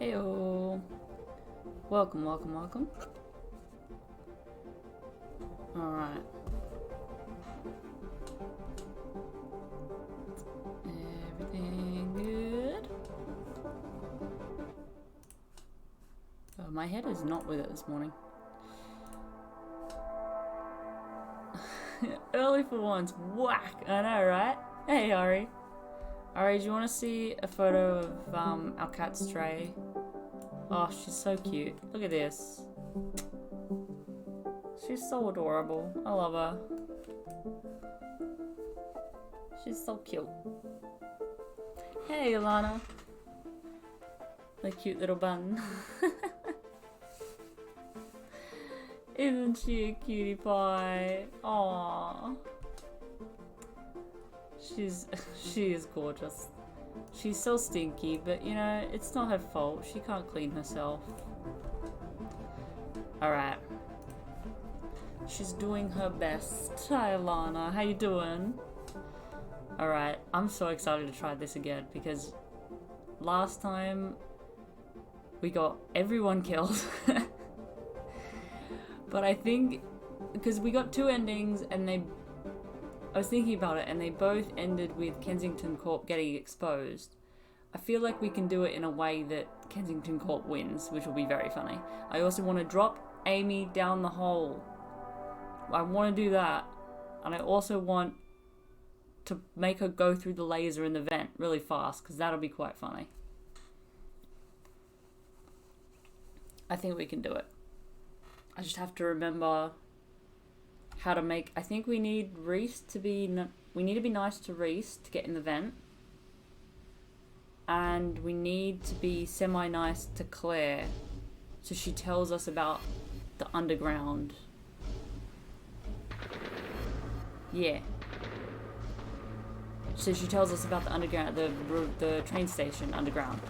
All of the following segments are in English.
Heyo. Welcome, welcome, welcome. Alright. Everything good? Oh, my head is not with it this morning. Early for once. Whack! I know, right? Hey, Ari. Ari, do you want to see a photo of our cat Stray? Oh, she's so cute. Look at this. She's so adorable. I love her. She's so cute. Hey, Alana. The cute little bun. Isn't she a cutie pie? Aww. She is gorgeous. She's so stinky, but you know, it's not her fault. She can't clean herself. Alright. She's doing her best. Hi, Alana. How you doing? Alright, I'm so excited to try this again because last time we got everyone killed. But I think because we got two endings and I was thinking about it and they both ended with Kensington Corp getting exposed. I feel like we can do it in a way that Kensington Corp wins, which will be very funny. I also want to drop Amy down the hole. I want to do that. And I also want to make her go through the laser in the vent really fast, because that'll be quite funny. I think we can do it. I just have to remember how to make... I think we need Reese to be... We need to be nice to Reese to get in the vent. And we need to be semi-nice to Claire, so she tells us about the underground. Yeah. So she tells us about the underground, the train station underground.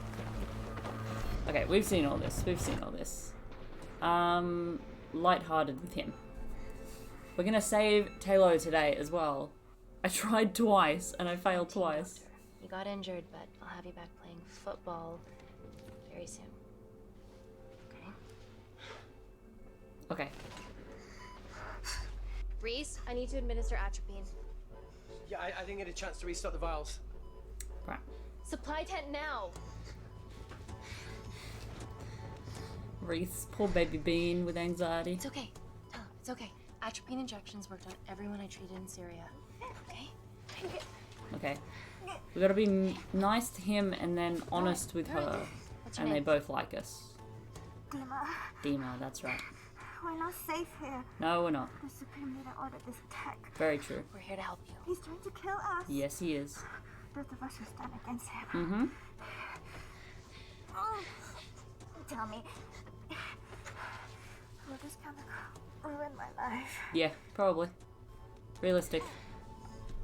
Okay, we've seen all this. We've seen all this. Lighthearted with him. We're gonna save Taylor today as well. I tried twice and I failed twice. You got injured, but I'll have you back playing football very soon. Okay? Okay. Reese, I need to administer atropine. Yeah, I didn't get a chance to restock the vials. Right. Supply tent now! Reese, poor baby Bean with anxiety. It's okay. Tell him, it's okay. Atropine injections worked on everyone I treated in Syria. Okay? Okay. We gotta be nice to him and then honest with her. What's your And they name? both like us. Dima, Dima, that's right. we're not safe here. No, we're not. The Supreme Leader ordered this attack. Very true. We're here to help you. He's trying to kill us. Yes, he is. Both of us will stand against him. Mm-hmm. Oh. Tell me, will this chemical ruin my life? Yeah, probably. Realistic.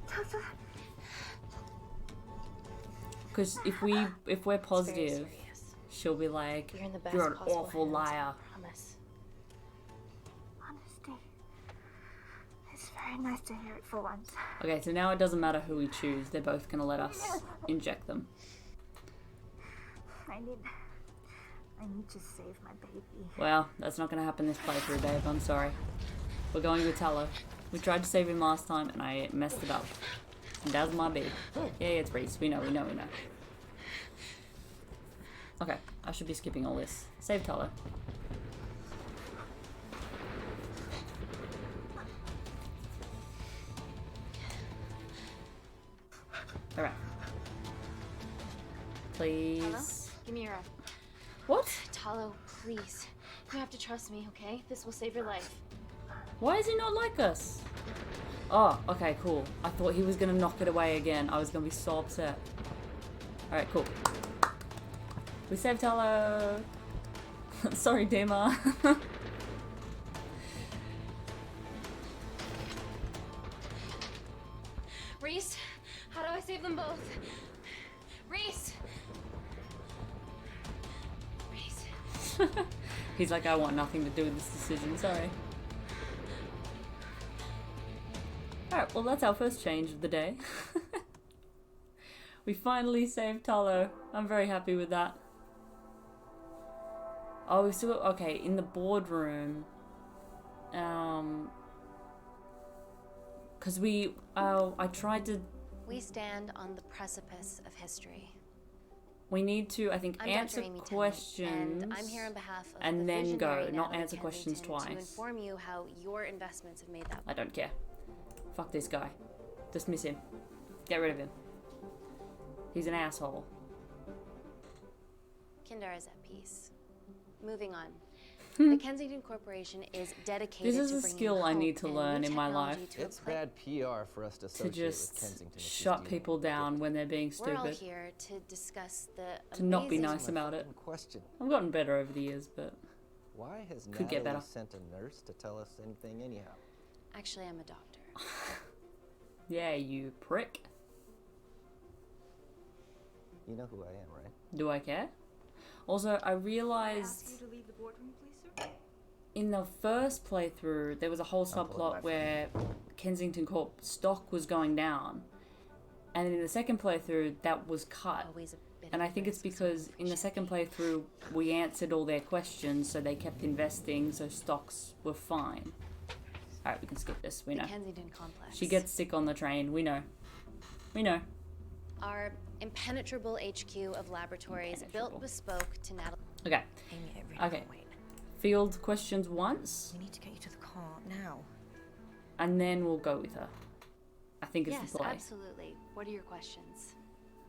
Doctor, Because if we're It's very positive, serious. she'll be like, You're in the best you're an possible awful hands, liar. I promise. honesty. It's very nice to hear it for once. Okay, so now it doesn't matter who we choose. They're both gonna let us inject them. I need to save my baby. Well, that's not gonna happen this playthrough, babe. I'm sorry. We're going with Tallow. We tried to save him last time and I messed it up. And that's my babe. Yeah, it's Reese. We know. Okay, I should be skipping all this. Save Tallow. Alright. Please. Hello? Give me your arm. What? Talo, please. You have to trust me, okay? This will save your life. Why is he not like us? Oh, okay, cool. I thought he was gonna knock it away again. I was gonna be so upset. Alright, cool. We saved Tallow. Sorry, Dima. Reese, how do I save them both? Reese! Reese. He's like, I want nothing to do with this decision, sorry. Alright, well that's our first change of the day. We finally saved Talo. I'm very happy with that. Oh, we still got, okay, in the boardroom. Because I tried to, We stand on the precipice of history. we need to, I think, I'm answer Dr. Amy Tennant, questions. and I'm here on behalf of and the then go, visionary not Natalie answer questions Kensington twice. to inform you how your investments have made that. I don't care. Fuck this guy. Dismiss him. Get rid of him. He's an asshole. Kindar is at peace. Moving on. The Kensington Corporation is dedicated This is to a bringing skill I hope need to and learn new in my technology life. to a It's pla- bad PR for us to To associate with just Kensington. if she's shut dealing people with down when they're being We're all stupid. here to discuss the To not be amazing- nice about it. Fucking question. I've gotten better over the years, but Why has Could get Natalie better. sent a nurse to tell us anything anyhow? Actually, I'm a doctor. yeah, you prick. You know who I am, right? Do I care? Also, I realized to leave the boardroom, please, sir? in the first playthrough there was a whole pulling my subplot where Kensington Corp stock was going down, and in the second playthrough that was cut. Always a bit And of I think it's risk, so because in the should second be. playthrough we answered all their questions, so they kept investing, so stocks were fine. Alright, we can skip this, we The know. Kensington complex. She gets sick on the train, we know. We know. Our impenetrable HQ of laboratories Impenetrable. built bespoke to Natalie. Okay, Amy, it really Okay. can't wait. field questions once, We need to get you to the car now. and then we'll go with her. I think it's Yes, the play. absolutely. What are your questions?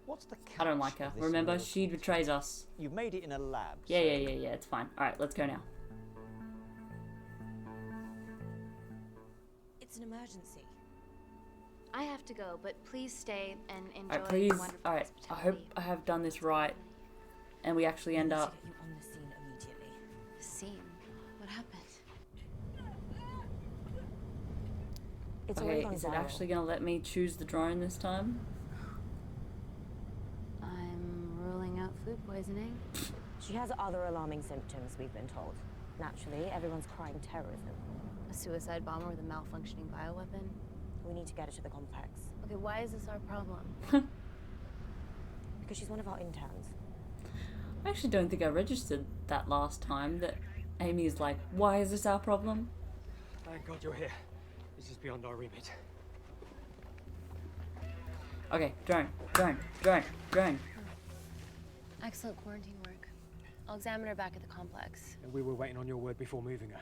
What's the catch? I don't like her. of this Remember, miracle she betrays us. You've made it in a lab. Yeah, so yeah, it's fine. Alright, let's go now. It's an emergency. I have to go, but please stay and enjoy Alright, please. the wonderful Alright, I hope hospitality. I have done this right, and we actually end We need up. to get you on the scene immediately. Scene. What happened? It's already Okay, gone is it viral. actually gonna let me choose the drone this time? I'm ruling out food poisoning. She has other alarming symptoms, we've been told. Naturally, everyone's crying terrorism. A suicide bomber with a malfunctioning bioweapon. We need to get her to the complex. Okay, why is this our problem? Because she's one of our interns. I actually don't think I registered that last time that Amy's like, why is this our problem? Thank God you're here. This is beyond our remit. Okay, drone. Excellent quarantine work. I'll examine her back at the complex. And we were waiting on your word before moving her.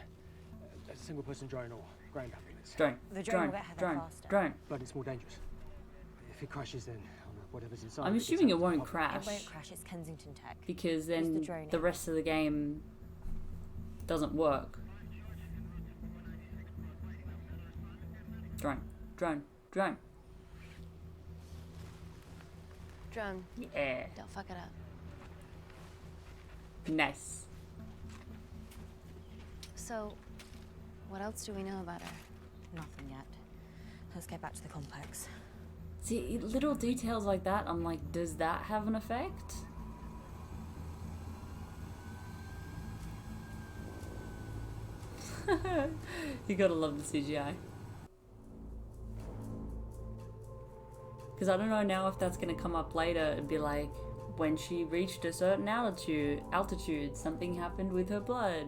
A single person drone or ground ambulance. The drone will get her there faster. Drone. But it's more dangerous. If it crashes, then whatever's inside. I'm gets assuming it out to the won't public. crash. It won't crash, it's Kensington Tech. Because Use the then drone the in. rest of the game doesn't work. Drone. Drone, Yeah. don't fuck it up. Nice. So, what else do we know about her? Nothing yet. Let's get back to the complex. See, little details like that, I'm like, does that have an effect? You gotta love the CGI. Because I don't know now if that's gonna come up later and be like, when she reached a certain altitude, something happened with her blood.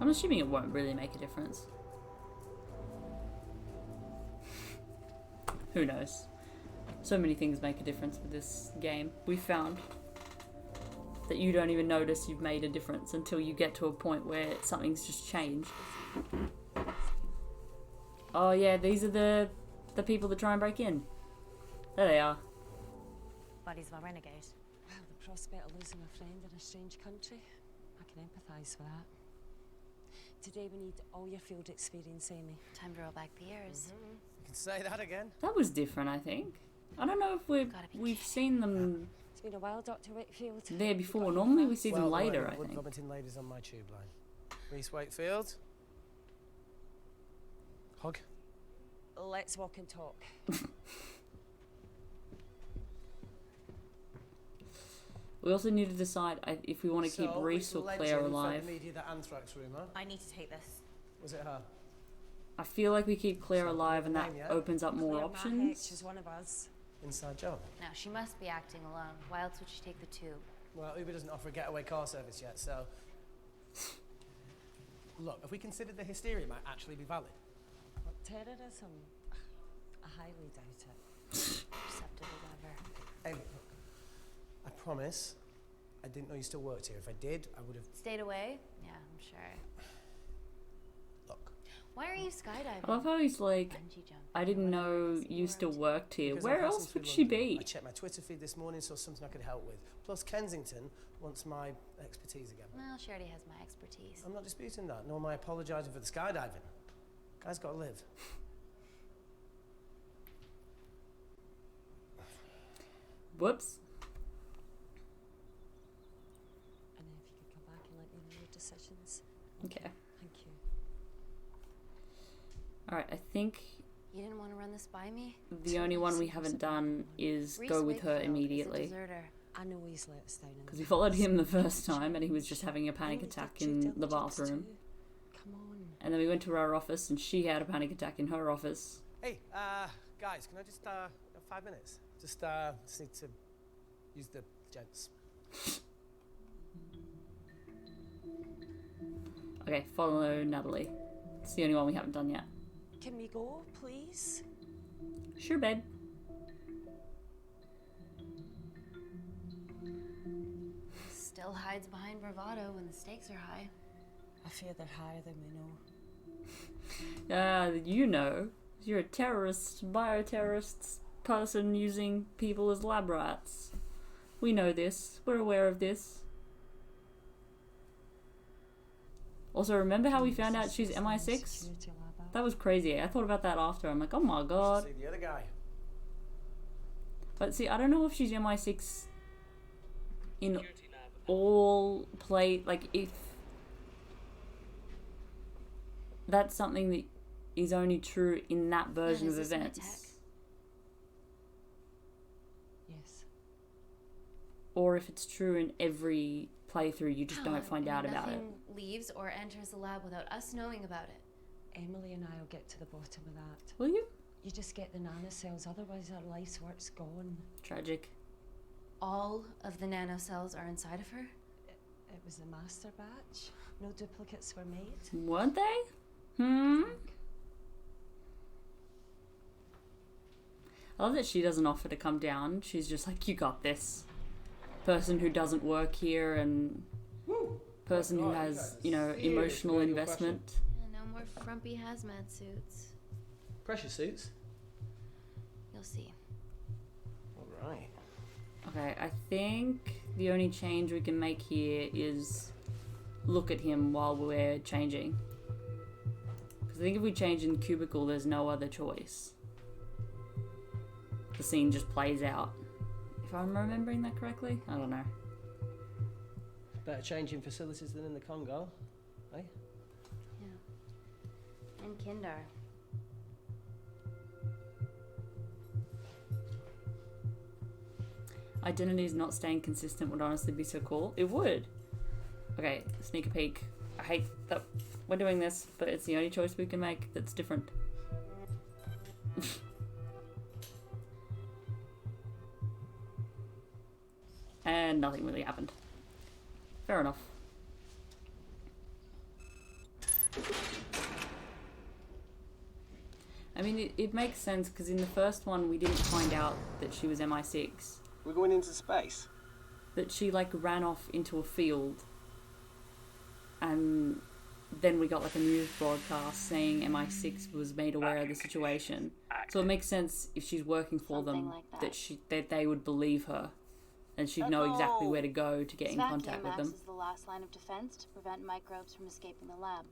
I'm assuming it won't really make a difference. Who knows? So many things make a difference with this game. We found that you don't even notice you've made a difference until you get to a point where something's just changed. Oh yeah, these are the people that try and break in. There they are. Buddies of our renegade. Well, the prospect of losing a friend in a strange country, I can empathise with that. Today we need all your field experience, Amy. Time to roll back the years. You can say that again. That was different, I think. I don't know if Gotta be we've seen them It's been a while, Dr. Wakefield. there before. Normally we see them Well, later, the I Wood think. Vomiting ladies on my tube line. Reese Wakefield. Hug. Let's walk and talk. We also need to decide if we want to keep So, Reese it's or legend Claire fed alive. the media that anthrax rumour. I need to take this. Was it her? I feel like we keep Claire alive and that Name yet? opens up more Claire Mahek, options. she's one of us. Inside job. No, she must be acting alone. Why else would she take the tube? Well, Uber doesn't offer a getaway car service yet, so... Look, if we considered the hysteria might actually be valid. What, terrorism? I highly doubt it. Perceptive as ever. Hey, look, I promise I didn't know you still worked here. If I did, I would have... Stayed away? Yeah, I'm sure. Look, Why are you skydiving? I love how he's like, Bungee jumping. I didn't What know else? you still worked here. because Where I'm passing else through would she London. be? I checked my Twitter feed this morning, saw something I could help with. Plus, Kensington wants my expertise again. Well, she already has my expertise. I'm not disputing that, nor am I apologising for the skydiving. Guy's got to live. Whoops. And then if you could come back and let me know your decisions. Okay. Thank you. Alright, I think You didn't want to run this by me? the only one we haven't done is Reese go with her Wakefield is a immediately. deserter. I know he's let us down in Because the we followed him the past. first time and he was just having a panic You attack did due in the diligence bathroom. too. Come on. And then we went to our office and she had a panic attack in her office. Hey, guys, can I just, 5 minutes? Just need to use the gents. Okay, follow Natalie. It's the only one we haven't done yet. Can we go, please? Sure, babe. Still hides behind bravado when the stakes are high. I fear they're higher than we know. You know. You're a terrorist, bioterrorist person using people as lab rats. We know this. We're aware of this. Also, remember how we found out she's MI6? Security lab app. That was crazy. I thought about that after. I'm like, oh my god. See the other guy. But see, I don't know if she's MI6 in all play. Like, if that's something that is only true in that version is of this my events. tech? Yes. Or if it's true in every playthrough, you just Oh, don't find and out about it. nothing leaves or enters the lab without us knowing about it. Emily and I will get to the bottom of that. Will you? You just get the nanocells, otherwise our life's work's gone. Tragic. All of the nanocells are inside of her? It was the master batch. No duplicates were made. Weren't they? Hmm? I love that she doesn't offer to come down. She's just like, you got this. Person who doesn't work here and person who has, you know, emotional investment. Yeah, no more frumpy hazmat suits. Pressure suits. You'll see. All right. Okay, I think the only change we can make here is look at him while we're changing. Because I think if we change in cubicle, there's no other choice. The scene just plays out. If I'm remembering that correctly? I don't know. Better change in facilities than in the Congo, eh? Yeah. And Kindar. Identities not staying consistent would honestly be so cool. It would. Okay, sneak a peek. I hate that we're doing this, but it's the only choice we can make that's different. And nothing really happened. Fair enough. I mean, it makes sense because in the first one we didn't find out that she was MI6. We're going into space. That she like ran off into a field and then we got like a news broadcast saying MI6 was made aware of the situation. So it makes sense if she's working for Something them like that. that they would believe her and she'd know exactly where to go to get in contact with them. is the last line of defense to prevent microbes from escaping the lab.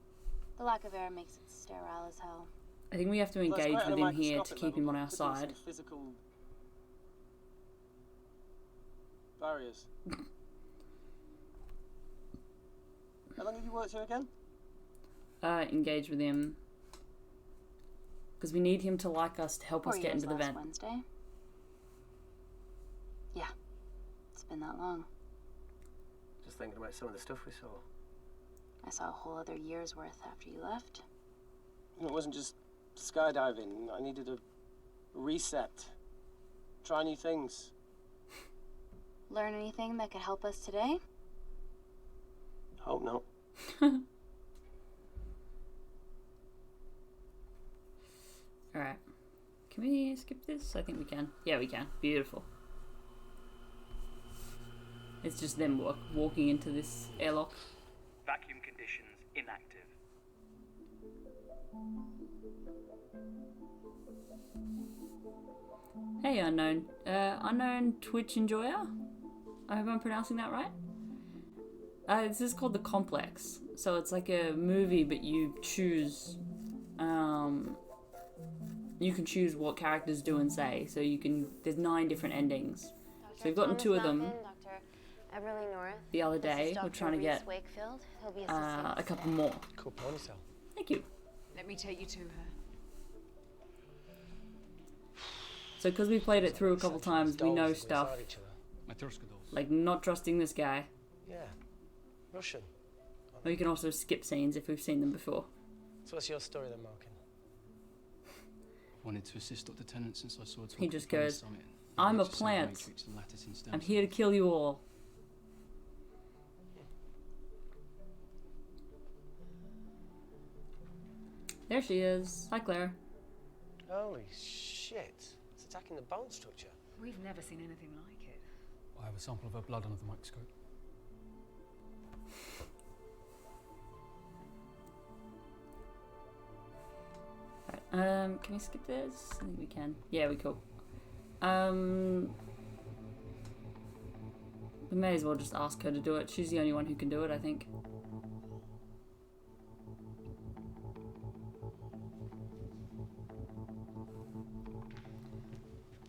The lack of air makes it sterile as hell. I think we have to engage with him here to keep him on our side. Physical barriers. How long have you worked here again? Engage with him because we need him to like us to help us get into the vent. Wednesday. Yeah, it's been that long. Just thinking about some of the stuff we saw. I saw a whole other year's worth after you left. It wasn't just skydiving. I needed a reset. Try new things. Learn anything that could help us today? Hope not. Alright. Can we skip this? I think we can. Yeah, we can. Beautiful. It's just them walking into this airlock. Vacuum conditions inactive. Hey, unknown. Unknown Twitch enjoyer? I hope I'm pronouncing that right. This is called The Complex. So it's like a movie, but you choose... you can choose what characters do and say. So you can... There's 9 different endings. So we've gotten 2 of them. Everly North. The other day, we're trying to get Wakefield. He'll be a couple more. Cool ponytail. Thank you. Let me take you to her. So because we played it through a couple times, we know stuff. Matryoshka dolls. Like not trusting this guy. Yeah. Russian. Or you can also skip scenes if we've seen them before. So what's your story then, Malkin? Wanted to assist Dr. Tennant since I saw it. He just goes, I'm a plant. I'm here to kill you all. There she is. Hi, Claire. Holy shit. It's attacking the bone structure. We've never seen anything like it. I have a sample of her blood under the microscope. Alright, can we skip this? I think we can. Yeah, we cool. We may as well just ask her to do it. She's the only one who can do it, I think.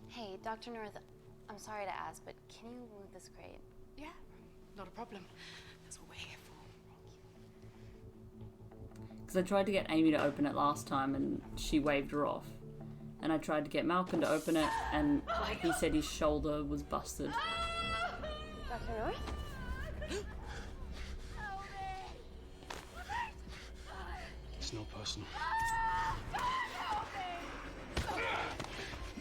Hey, Dr. North, I'm sorry to ask, but can you move this crate? Yeah, not a problem. That's what we're here for. Because I tried to get Amy to open it last time and she waved her off. And I tried to get Malcolm to open it and he said his shoulder was busted. Dr. North? It's not personal.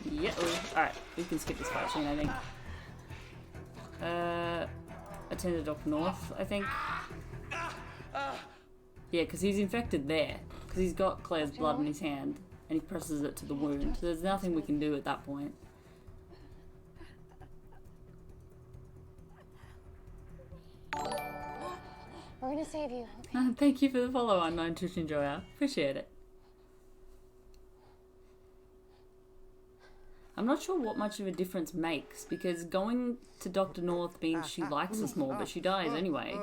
Yeah. Alright, we can skip this fight scene, I think. Attend to Dr. North, I think. Yeah, because he's infected there. Because he's got Claire's blood in his hand. And he presses it to the wound. So there's nothing we can do at that point. We're gonna save you, okay? Thank you for the follow, Unknown Twitch Enjoyer. Appreciate it. I'm not sure what much of a difference makes, because going to Dr. North means she likes us more, but she dies anyway.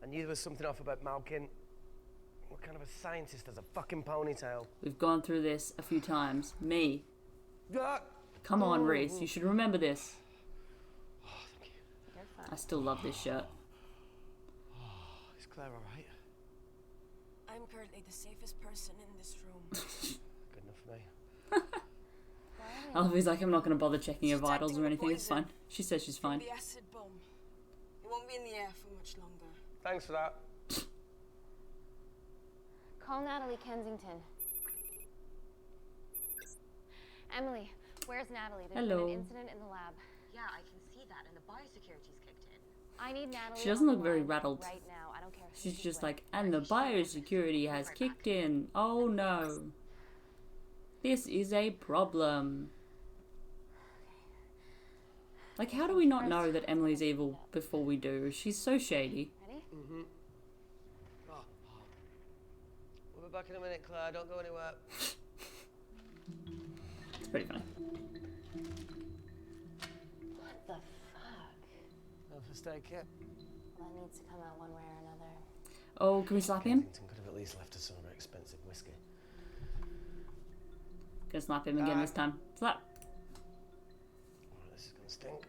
I knew there was something off about Malkin. What kind of a scientist has a fucking ponytail? We've gone through this a few times. Me. Come on, Reese, you should remember this. Oh, thank you. You're fine. I still love this shirt. Is Claire alright? I'm currently the safest person in this room. Good enough for me. I love he's like, I'm not going to bother checking her vitals or anything, it's fine. She says she's fine. The acid bomb. It won't be in the air for much longer. Thanks for that. Call Natalie Kensington. Emily, where's Natalie? There's Hello. been an incident in the lab. Yeah, I can see that, and the biosecurity's kicked in. I need Natalie. She doesn't on look the very line rattled. right now. I don't care. who She's she's just with. like, and the biosecurity has kicked in. Oh no. This is a problem. Like, how do we not know that Emily's evil before we do? She's so shady. Ready? Mm-hmm. Oh. We'll be back in a minute, Claire. Don't go anywhere. It's pretty funny. What the fuck? No first aid kit. Well, that needs to come out one way or another. Oh, can we slap him? Kensington could have at least left us some of her expensive whiskey. Gonna slap him again this time. Slap. Oh, this is gonna stink.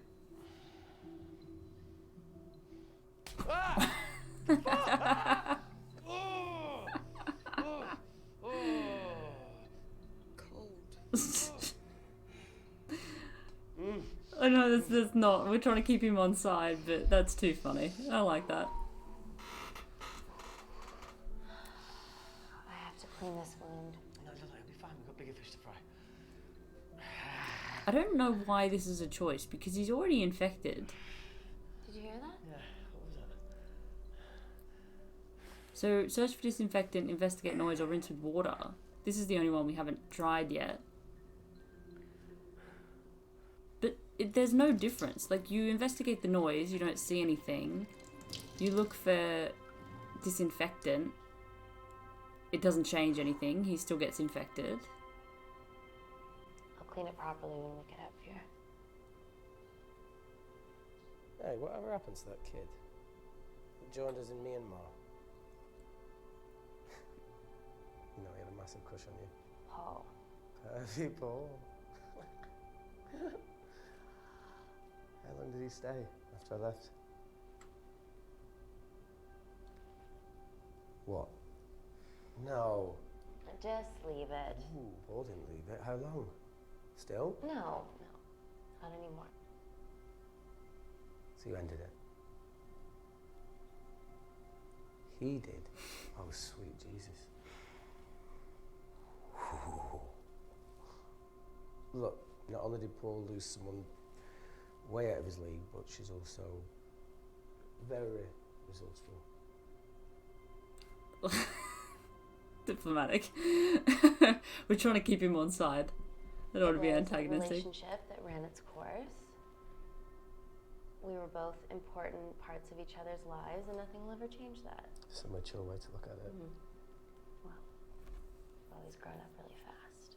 Ah! Oh! Oh! Oh! Cold. I know that's not. We're trying to keep him on side, but that's too funny. I like that. clean this wound. No, it'll be fine. We've got bigger fish to fry. I don't know why this is a choice, because he's already infected. Did you hear that? Yeah, what was that? So, search for disinfectant, investigate noise, or rinse with water. This is the only one we haven't tried yet. But there's no difference. Like, you investigate the noise, you don't see anything. You look for disinfectant. It doesn't change anything. He still gets infected. I'll clean it properly when we get up here. Hey, whatever happened to that kid that joined us in Myanmar? You know, he had a massive crush on you. Paul. Pervy Paul. How long did he stay after I left? What? No. Just leave it. Ooh, Paul didn't leave it. How long? Still? No, not anymore. So you ended it? He did? Oh, sweet Jesus. Look, not only did Paul lose someone way out of his league, but she's also very resourceful. Diplomatic. We're trying to keep him on side. I don't want to be antagonistic. It was a relationship that ran its course. We were both important parts of each other's lives, and nothing will ever change that. It's a mature way to look at it. Mm-hmm. Well, we've always grown up really fast.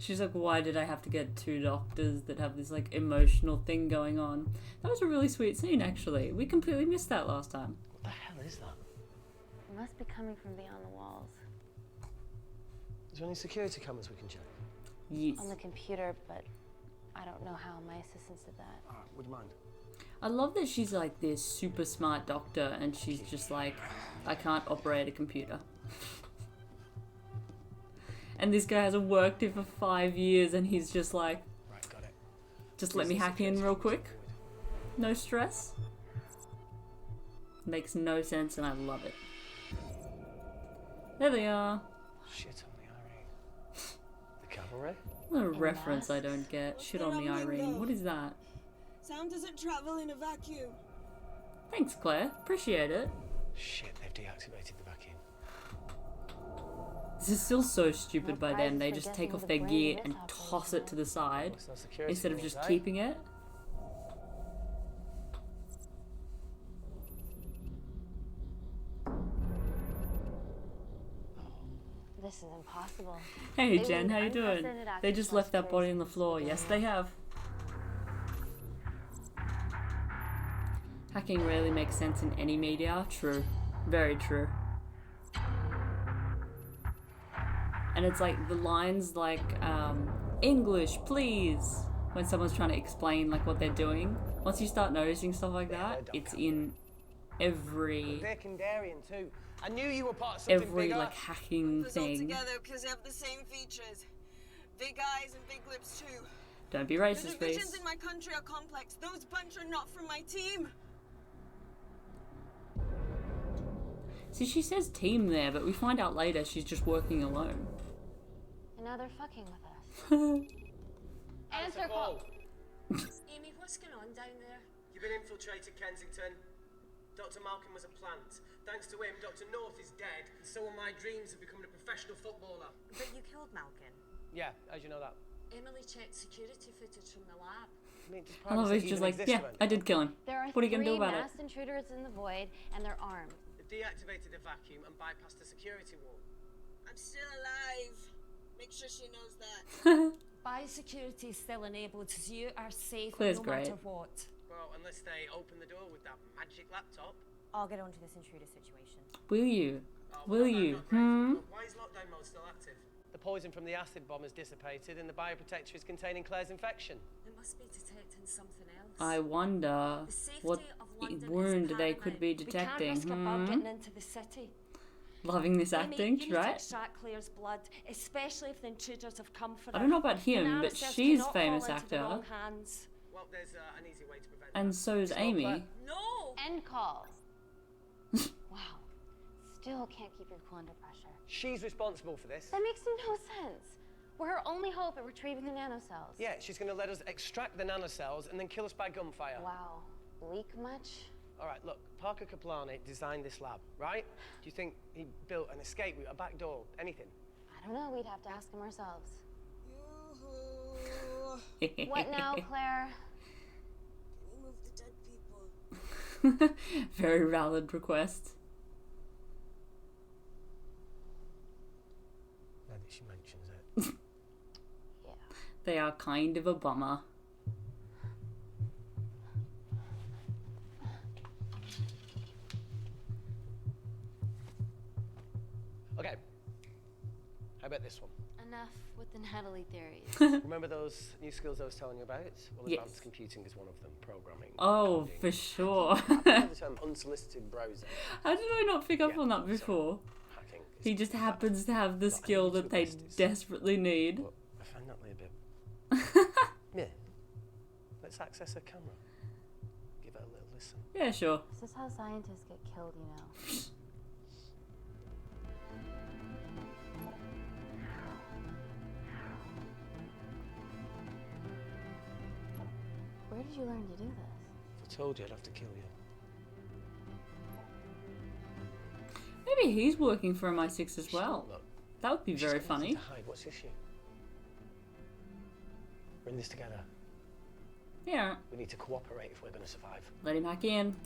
She's like, why did I have to get two doctors that have this like emotional thing going on? That was a really sweet scene, actually. We completely missed that last time. What the hell is that? It must be coming from beyond the walls. Is there any security cameras we can check? Yes. On the computer, but I don't know how. My assistants did that. Would you mind? I love that she's like this super smart doctor and she's just like, I can't operate a computer. And this guy hasn't worked here for 5 years and he's just like, right, got it. Just let me hack in real quick. No stress. Makes no sense and I love it. There they are. Shit on the Irene. The cavalry? What a reference I don't get. Shit on the Irene. What is that? Sound doesn't travel in a vacuum. Thanks, Claire. Appreciate it. Shit, they've deactivated the vacuum. This is still so stupid by them. They just take off their gear and toss it to the side instead of just keeping it. This is impossible. Hey Jen, how you doing? They just left that body on the floor. Yes, they have. Hacking rarely makes sense in any media. True. Very true. And it's like the lines like, English, please, when someone's trying to explain like what they're doing. Once you start noticing stuff like that, it's in every... They're Kandarian too. I knew you were part of something every bigger. like hacking thing. Together because they have the same features. Big eyes and big lips too. Don't be The racist, divisions please. in my country are complex. Those bunch are not from my team. See, she says team there, but we find out later she's just working alone. And now they're fucking with us. Answer call. Amy, what's going on down there? You've been infiltrated, Kensington. Dr. Malkin was a plant. Thanks to him, Dr. North is dead, and so are my dreams of becoming a professional footballer. But you killed Malkin. Yeah, how'd you know that? Emily checked security footage from the lab. I love it, she's like, yeah, I did kill him. There are What are you gonna do about it? 3 masked intruders in the void, and they're armed. They've deactivated the vacuum and bypassed the security wall. I'm still alive. Make sure she knows that. Biosecurity is still enabled, so you are safe Claire's no matter great. what. Well, unless they open the door with that magic laptop. I'll get onto this intruder situation. Will you? Oh, Will well, you? Why is lockdown mode still active? The poison from the acid bomb has dissipated and the bioprotector is containing Claire's infection. It must be detecting something else. I wonder The safety what of London is wound they could be paramount. detecting. We can't risk a bug getting into the city. Loving this Amy, acting, you need to right? extract Claire's blood, especially if the intruders have come for I her. don't know about him, The but Narcissus she's cannot famous fall into the actor. wrong hands. Well, there's an easy way to prevent And that. so is It's not Amy. Claire. No! end calls. Wow. Still can't keep your cool under pressure. She's responsible for this. That makes no sense. We're her only hope at retrieving the nanocells. Yeah, she's going to let us extract the nanocells and then kill us by gunfire. Wow. Bleak much? All right, look, Parker Kaplani designed this lab, right? Do you think he built an escape route, a back door, anything? I don't know. We'd have to ask him ourselves. Yoo-hoo. What now, Claire? Can you move the dead people? Very valid request. Now that she mentions it. Yeah. They are kind of a bummer. Okay. How about this one? Enough with the Natalie theories. Remember those new skills I was telling you about? Well, Yes. advanced computing is one of them. Programming. Oh, coding. for sure. The term unsolicited browsing. How did I not pick up Yeah, on that so before? hacking. is He just bad. happens to have the But I skill need that your they best is- desperately need. But I find Natalie a bit. Yeah. Let's access her camera. Give her a little listen. Yeah, sure. This is how scientists get killed, you know. Where did you learn to do this? If I told you, I'd have to kill you. Maybe he's working for MI6 as well. Look, That would be she's very got nothing funny. to hide. What's the issue? We're in this together. Yeah, We need to cooperate if we're going to survive. let him back in.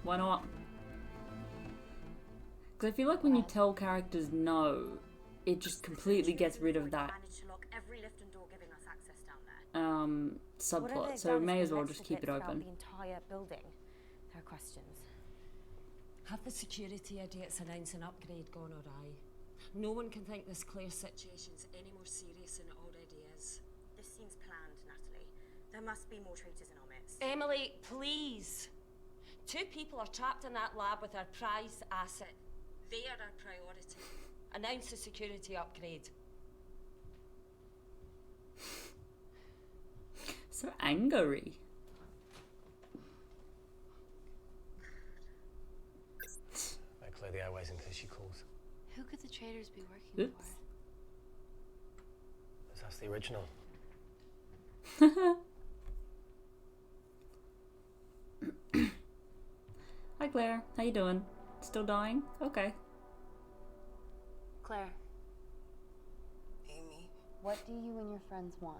Why not? Because I feel like when you tell characters no, it just completely gets rid of that Managed to lock every lift and door giving us access down there. What have subplot. they So done may to as well the just keep it throughout open. The entire building. There are questions. Have the security idiots announce an upgrade gone awry? No one can think this Claire situation's any more serious than it already is. This seems planned, Natalie. There must be more traitors in our midst. Emily, please. 2 people are trapped in that lab with our prized asset. They are our priority. Announce the security upgrade. So angry. I'll clear the airways in case she calls. Who could the traders be working Oops. That's the original. Hi Claire, how you doing? Still dying? Okay. Claire, Amy, what do you and your friends want?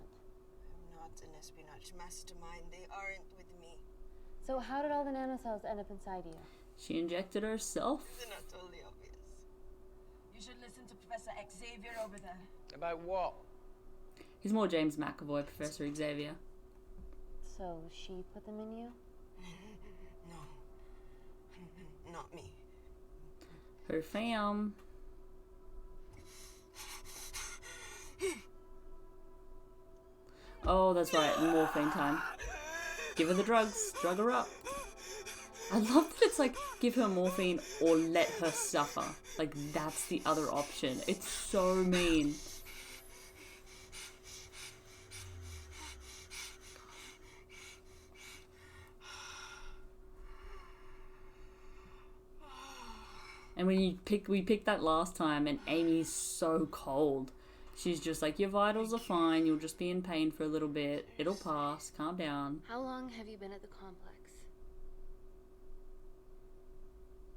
I'm not an espionage mastermind. They aren't with me. So how did all the nanocells end up inside you? She injected herself. They're not totally obvious. You should listen to Professor Xavier over there. About what? He's more James McAvoy, Professor Xavier. So she put them in you? No. Not me. Her fam. Oh, that's right, morphine time. Give her the drugs, drug her up. I love that it's like, give her morphine or let her suffer. Like, that's the other option. It's so mean. And when we picked that last time, and Amy's so cold. She's just like, your vitals are fine, you'll just be in pain for a little bit. It'll pass, calm down. How long have you been at the complex?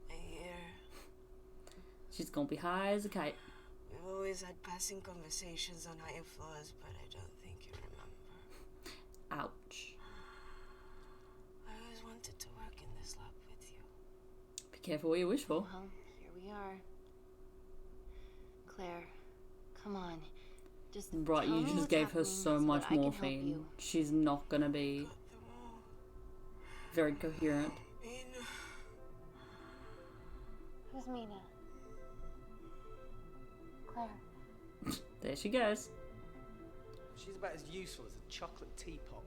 A year. She's gonna be high as a kite. We've always had passing conversations on higher floors, but I don't think you remember. Ouch. I always wanted to work in this lab with you. Be careful what you wish for. Well, here we are. Claire, come on. Just Right, tell you me just what's gave her happening so so much that I can help morphine. you. She's not gonna be very coherent. Who's Mina? Claire. There she goes. She's about as useful as a chocolate teapot.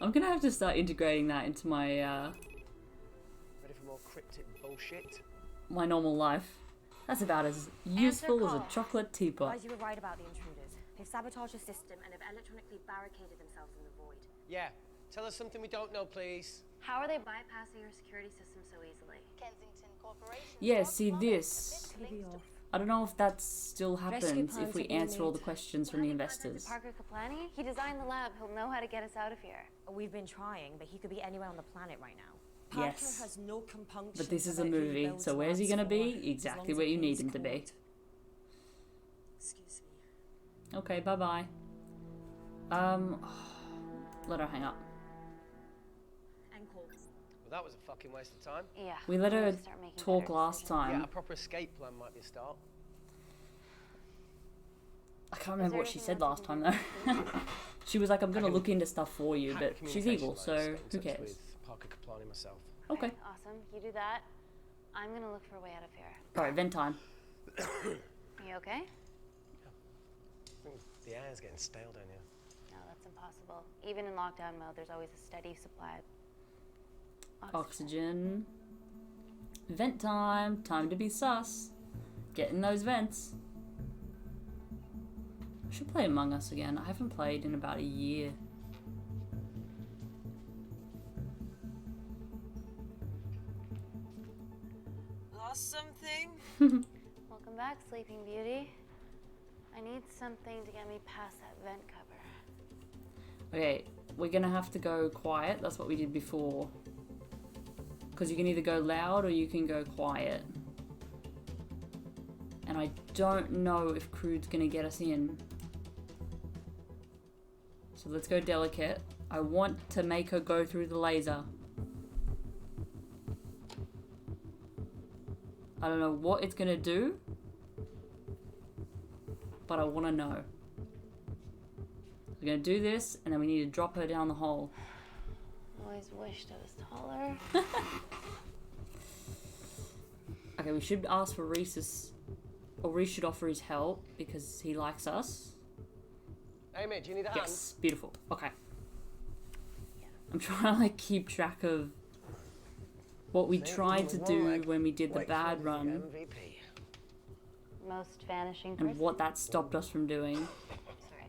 I'm gonna have to start integrating that into my Ready for more cryptic bullshit? my normal life. That's about as useful as a call. chocolate teapot. Guys, you were right about the intruders. They've sabotaged the system and have electronically barricaded themselves in the void. Yeah, Tell us something we don't know, please. How are they bypassing your security system so easily? Kensington Corporation. Yeah, see this. I don't know if that still happens plans if we are being answer all the made. questions from the investors. Parker Kaplani? He designed the lab. He'll know how to get us out of here. We've been trying, but he could be anywhere on the planet right now. Parker Yes. has no compunction. But this is a about who he movie, builds so where's he labs gonna for, be? as long Exactly as where it you need pays him to be. code. Excuse me. Okay, bye-bye. Let her hang up. And cold. Well, that was a fucking waste of time. Yeah. We let we her need to start making talk better last decisions. time. Yeah, a proper escape plan might be a start. I can't remember what she anything said else last we time can though. She was like, I'm gonna look into stuff for you, but Hack she's communication evil, lines, so get in who touch cares? With Parker Kaplani myself. Okay. Awesome. You do that. I'm gonna look for a way out of here. Alright, vent time. You okay? I think the air's getting stale down here. No, that's impossible. Even in lockdown mode, there's always a steady supply of Oxygen. Vent time. Time to be sus. Get in those vents. I should play Among Us again. I haven't played in about a year. Lost something? Welcome back, Sleeping Beauty. I need something to get me past that vent cover. Okay, we're gonna have to go quiet. That's what we did before. Because you can either go loud or you can go quiet. And I don't know if Crude's gonna get us in. So let's go delicate. I want to make her go through the laser. I don't know what it's gonna do, but I want to know. We're gonna do this, and then we need to drop her down the hole. Always wished I was taller. Okay, we should ask for Reese's, or Reese should offer his help because he likes us. Hey mate, do you need a hand? Yes, beautiful. Okay. I'm trying to like keep track of what we tried to do when we did the bad run Most vanishing and person. what that stopped us from doing. Sorry,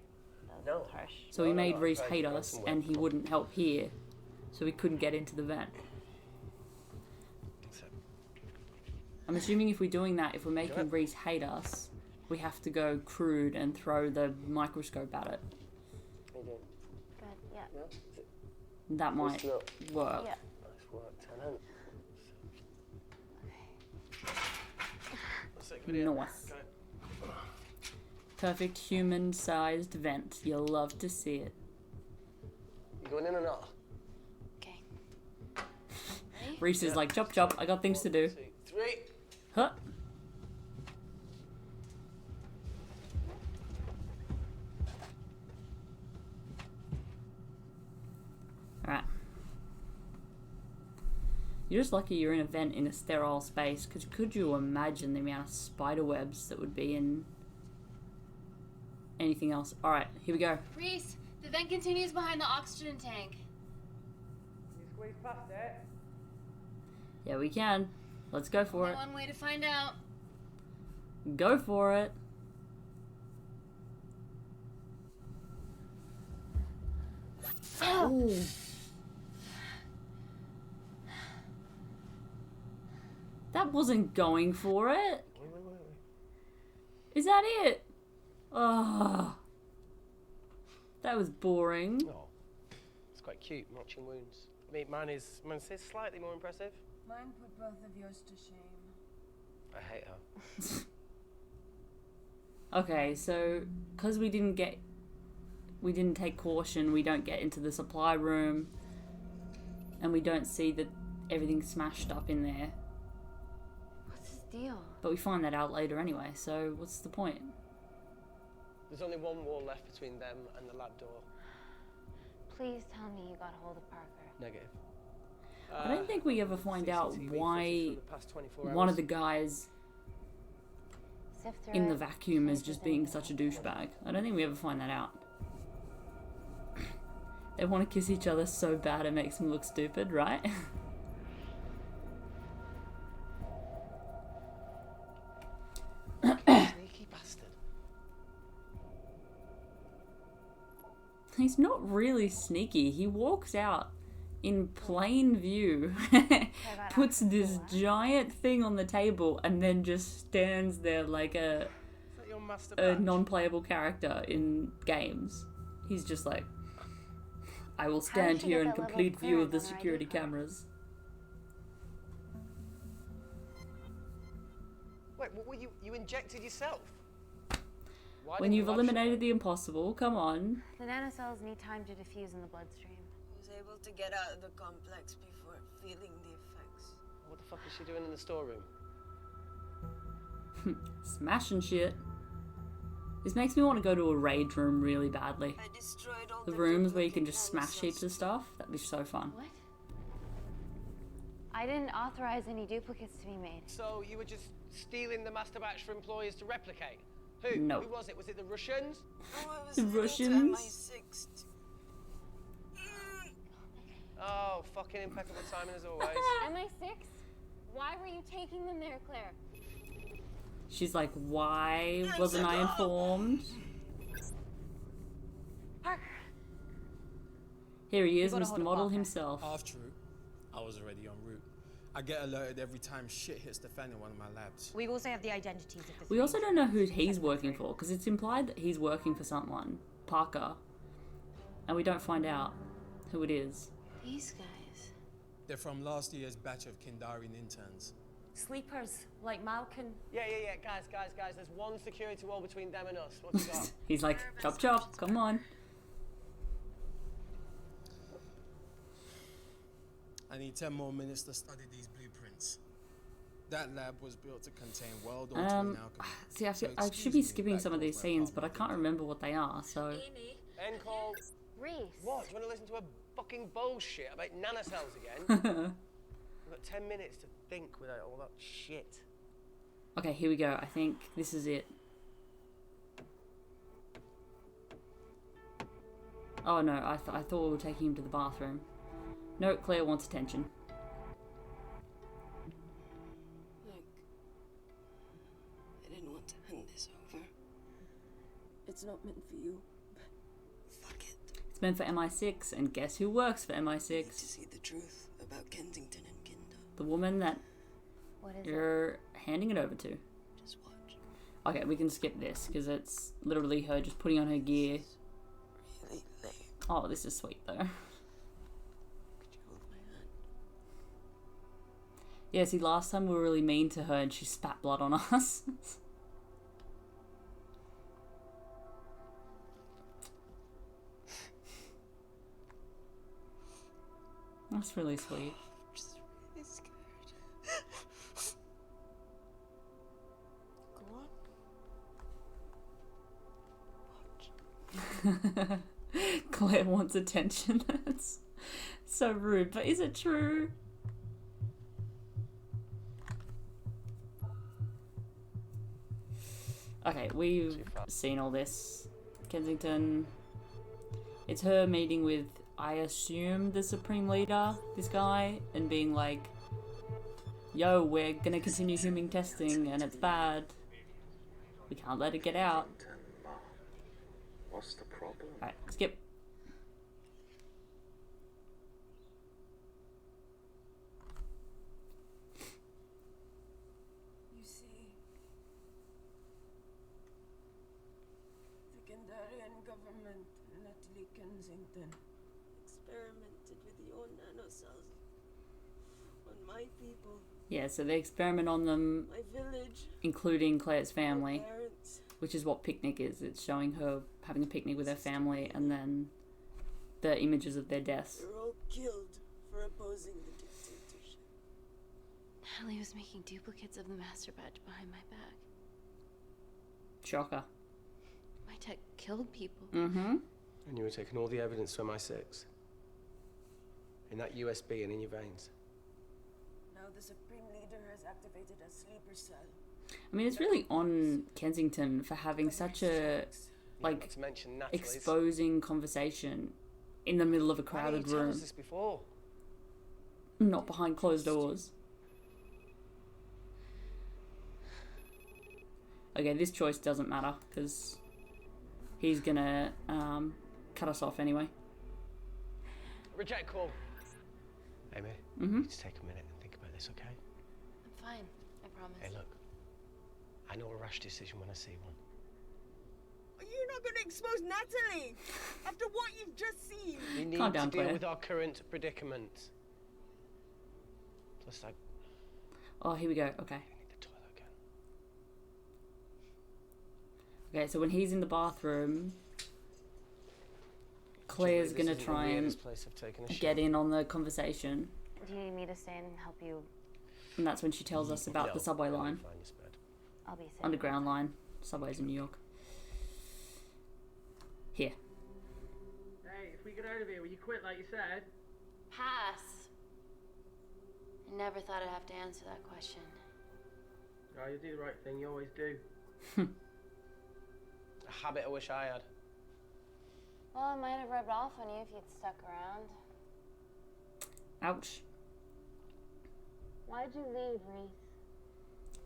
that was harsh. So we made Reese hate us and he wouldn't help here. So we couldn't get into the vent. I'm assuming if we're doing that, if we're making Reese hate us, we have to go crude and throw the microscope at it. Good, yeah. That might work. Yeah. Nice work, Tenant. Nice. Perfect human-sized vent. You'll love to see it. You going in or not? Okay. Reese is like, chop chop, I got things to do. 2, 3. Huh? Alright. You're just lucky you're in a vent in a sterile space, because could you imagine the amount of spider webs that would be in anything else? Alright, here we go. Reese, the vent continues behind the oxygen tank. You squeeze past it. Yeah, we can. Let's go for Only it. one way to find out. Go for it. Ooh. That wasn't going for it. Wait. Is that it? Oh. That was boring. Oh, it's quite cute, matching wounds. I mean, mine is slightly more impressive. Mine put both of yours to shame. I hate her. Okay, so because we didn't take caution, we don't get into the supply room, and we don't see that everything's smashed up in there. What's his deal? But we find that out later anyway, so what's the point? There's only one wall left between them and the lab door. Please tell me you got hold of Parker. Negative. I don't think we ever find out CCTV why footage from the past 24 one of hours. the guys Sift through in the it. vacuum is See if just there's being anything. such a douchebag. I don't think we ever find that out. They want to kiss each other so bad it makes them look stupid, right? Sneaky bastard. He's not really sneaky. He walks out in plain view, puts this giant thing on the table, and then just stands there like a non-playable character in games. He's just like, I will stand here in complete view of the security cameras. Wait, what were you injected yourself? Why When didn't you've the lab eliminated the impossible, come on. The nanocells need time to diffuse in the bloodstream. I was able to get out of the complex before feeling the effects. What the fuck is she doing in the storeroom? Smashing shit. This makes me want to go to a rage room really badly. I destroyed all The rooms where you can just smash heaps of stuff. That'd be so fun. What? I didn't authorize any duplicates to be made. So you were just stealing the master batch for employers to replicate? Who? No. Who was it? Was it the Russians? Oh, I was The heading to Russians? MI6. Oh, fucking impeccable timing as always. MI6? Why were you taking them there, Claire? She's like, why wasn't I informed? Here he is, Mr. Model himself. Half true. I was already en route. I get alerted every time shit hits the fan in one of my labs. We also have the identities of the We also don't know who he's working for, because it's implied that he's working for someone, Parker, and we don't find out who it is. These guys. They're from last year's batch of Kindarian interns. Sleepers, like Malkin. Yeah. Guys. There's one security wall between them and us. What's he got? He's like, chop chop, come on. I need 10 more minutes to study these blueprints. That lab was built to contain world-altering alchemy. See, I should be skipping some of these scenes, but I can't remember what they are, so... End call. Reese. What? Do you want to listen to a fucking bullshit about nanocells again? We've got 10 minutes to think without all that shit. Okay, here we go. I think this is it. Oh no, I thought we were taking him to the bathroom. No, Claire wants attention. Look, I didn't want to hand this over. It's not meant for you. Fuck it. It's meant for MI6, and guess who works for MI6? To see the truth about Kensington and Kinda. The woman that What is you're handing it over to. Just watch. Okay, we can skip this, because it's literally her just putting on her gear. Really lame. Oh, this is sweet, though. Yeah, see, last time we were really mean to her and she spat blood on us. That's really sweet. I'm just really scared. Go on. Watch. Claire wants attention. That's so rude, but is it true? Okay, we've seen all this. Kensington. It's her meeting with, I assume, the Supreme Leader, this guy, and being like, yo, we're gonna continue human testing and it's bad. We can't let it get out. What's the problem? Alright, skip. You see, the Kandarian government, Natalie Kensington, experimented with your nanocells on my people. Yeah, so they experiment on them, My village, including Claire's family, my parents. which is what Picnic is. It's showing her having a picnic with her family and then the images of their deaths. They're all killed for opposing the dictatorship. Natalie was making duplicates of the master badge behind my back. Shocker. My tech killed people. Mm-hmm. And you were taking all the evidence from MI6. In that USB and in your veins. Now the Supreme Leader has activated a sleeper cell. I mean, it's really on Kensington for having such a, like, Not to mention Natalie's. exposing conversation in the middle of a Why crowded didn't you tell room. us this before? Not behind closed doors. Okay, this choice doesn't matter, because he's gonna cut us off anyway. Reject call. Amy, Mhm. you need to take a minute and think about this, okay? I'm fine, I promise. Hey, look. I know a rash decision when I see one. You're not going to expose Natalie after what you've just seen. We need Calm down, to deal Claire. with our current predicament. Plus, I Oh, here we go. Okay. need the toilet again. Okay, so when he's in the bathroom, Claire's This gonna isn't the try and weirdest place I've taken a shit. get in on the conversation, Do you need me to stay and help you? and that's when she tells us about the subway line, Find this bed. I'll be safe. underground line, subways in New York. Here. Hey, if we get out of here, will you quit like you said? Pass. I never thought I'd have to answer that question. Oh, you do the right thing, you always do. A habit I wish I had. Well, it might have rubbed off on you if you'd stuck around. Ouch. Why'd you leave, Reese?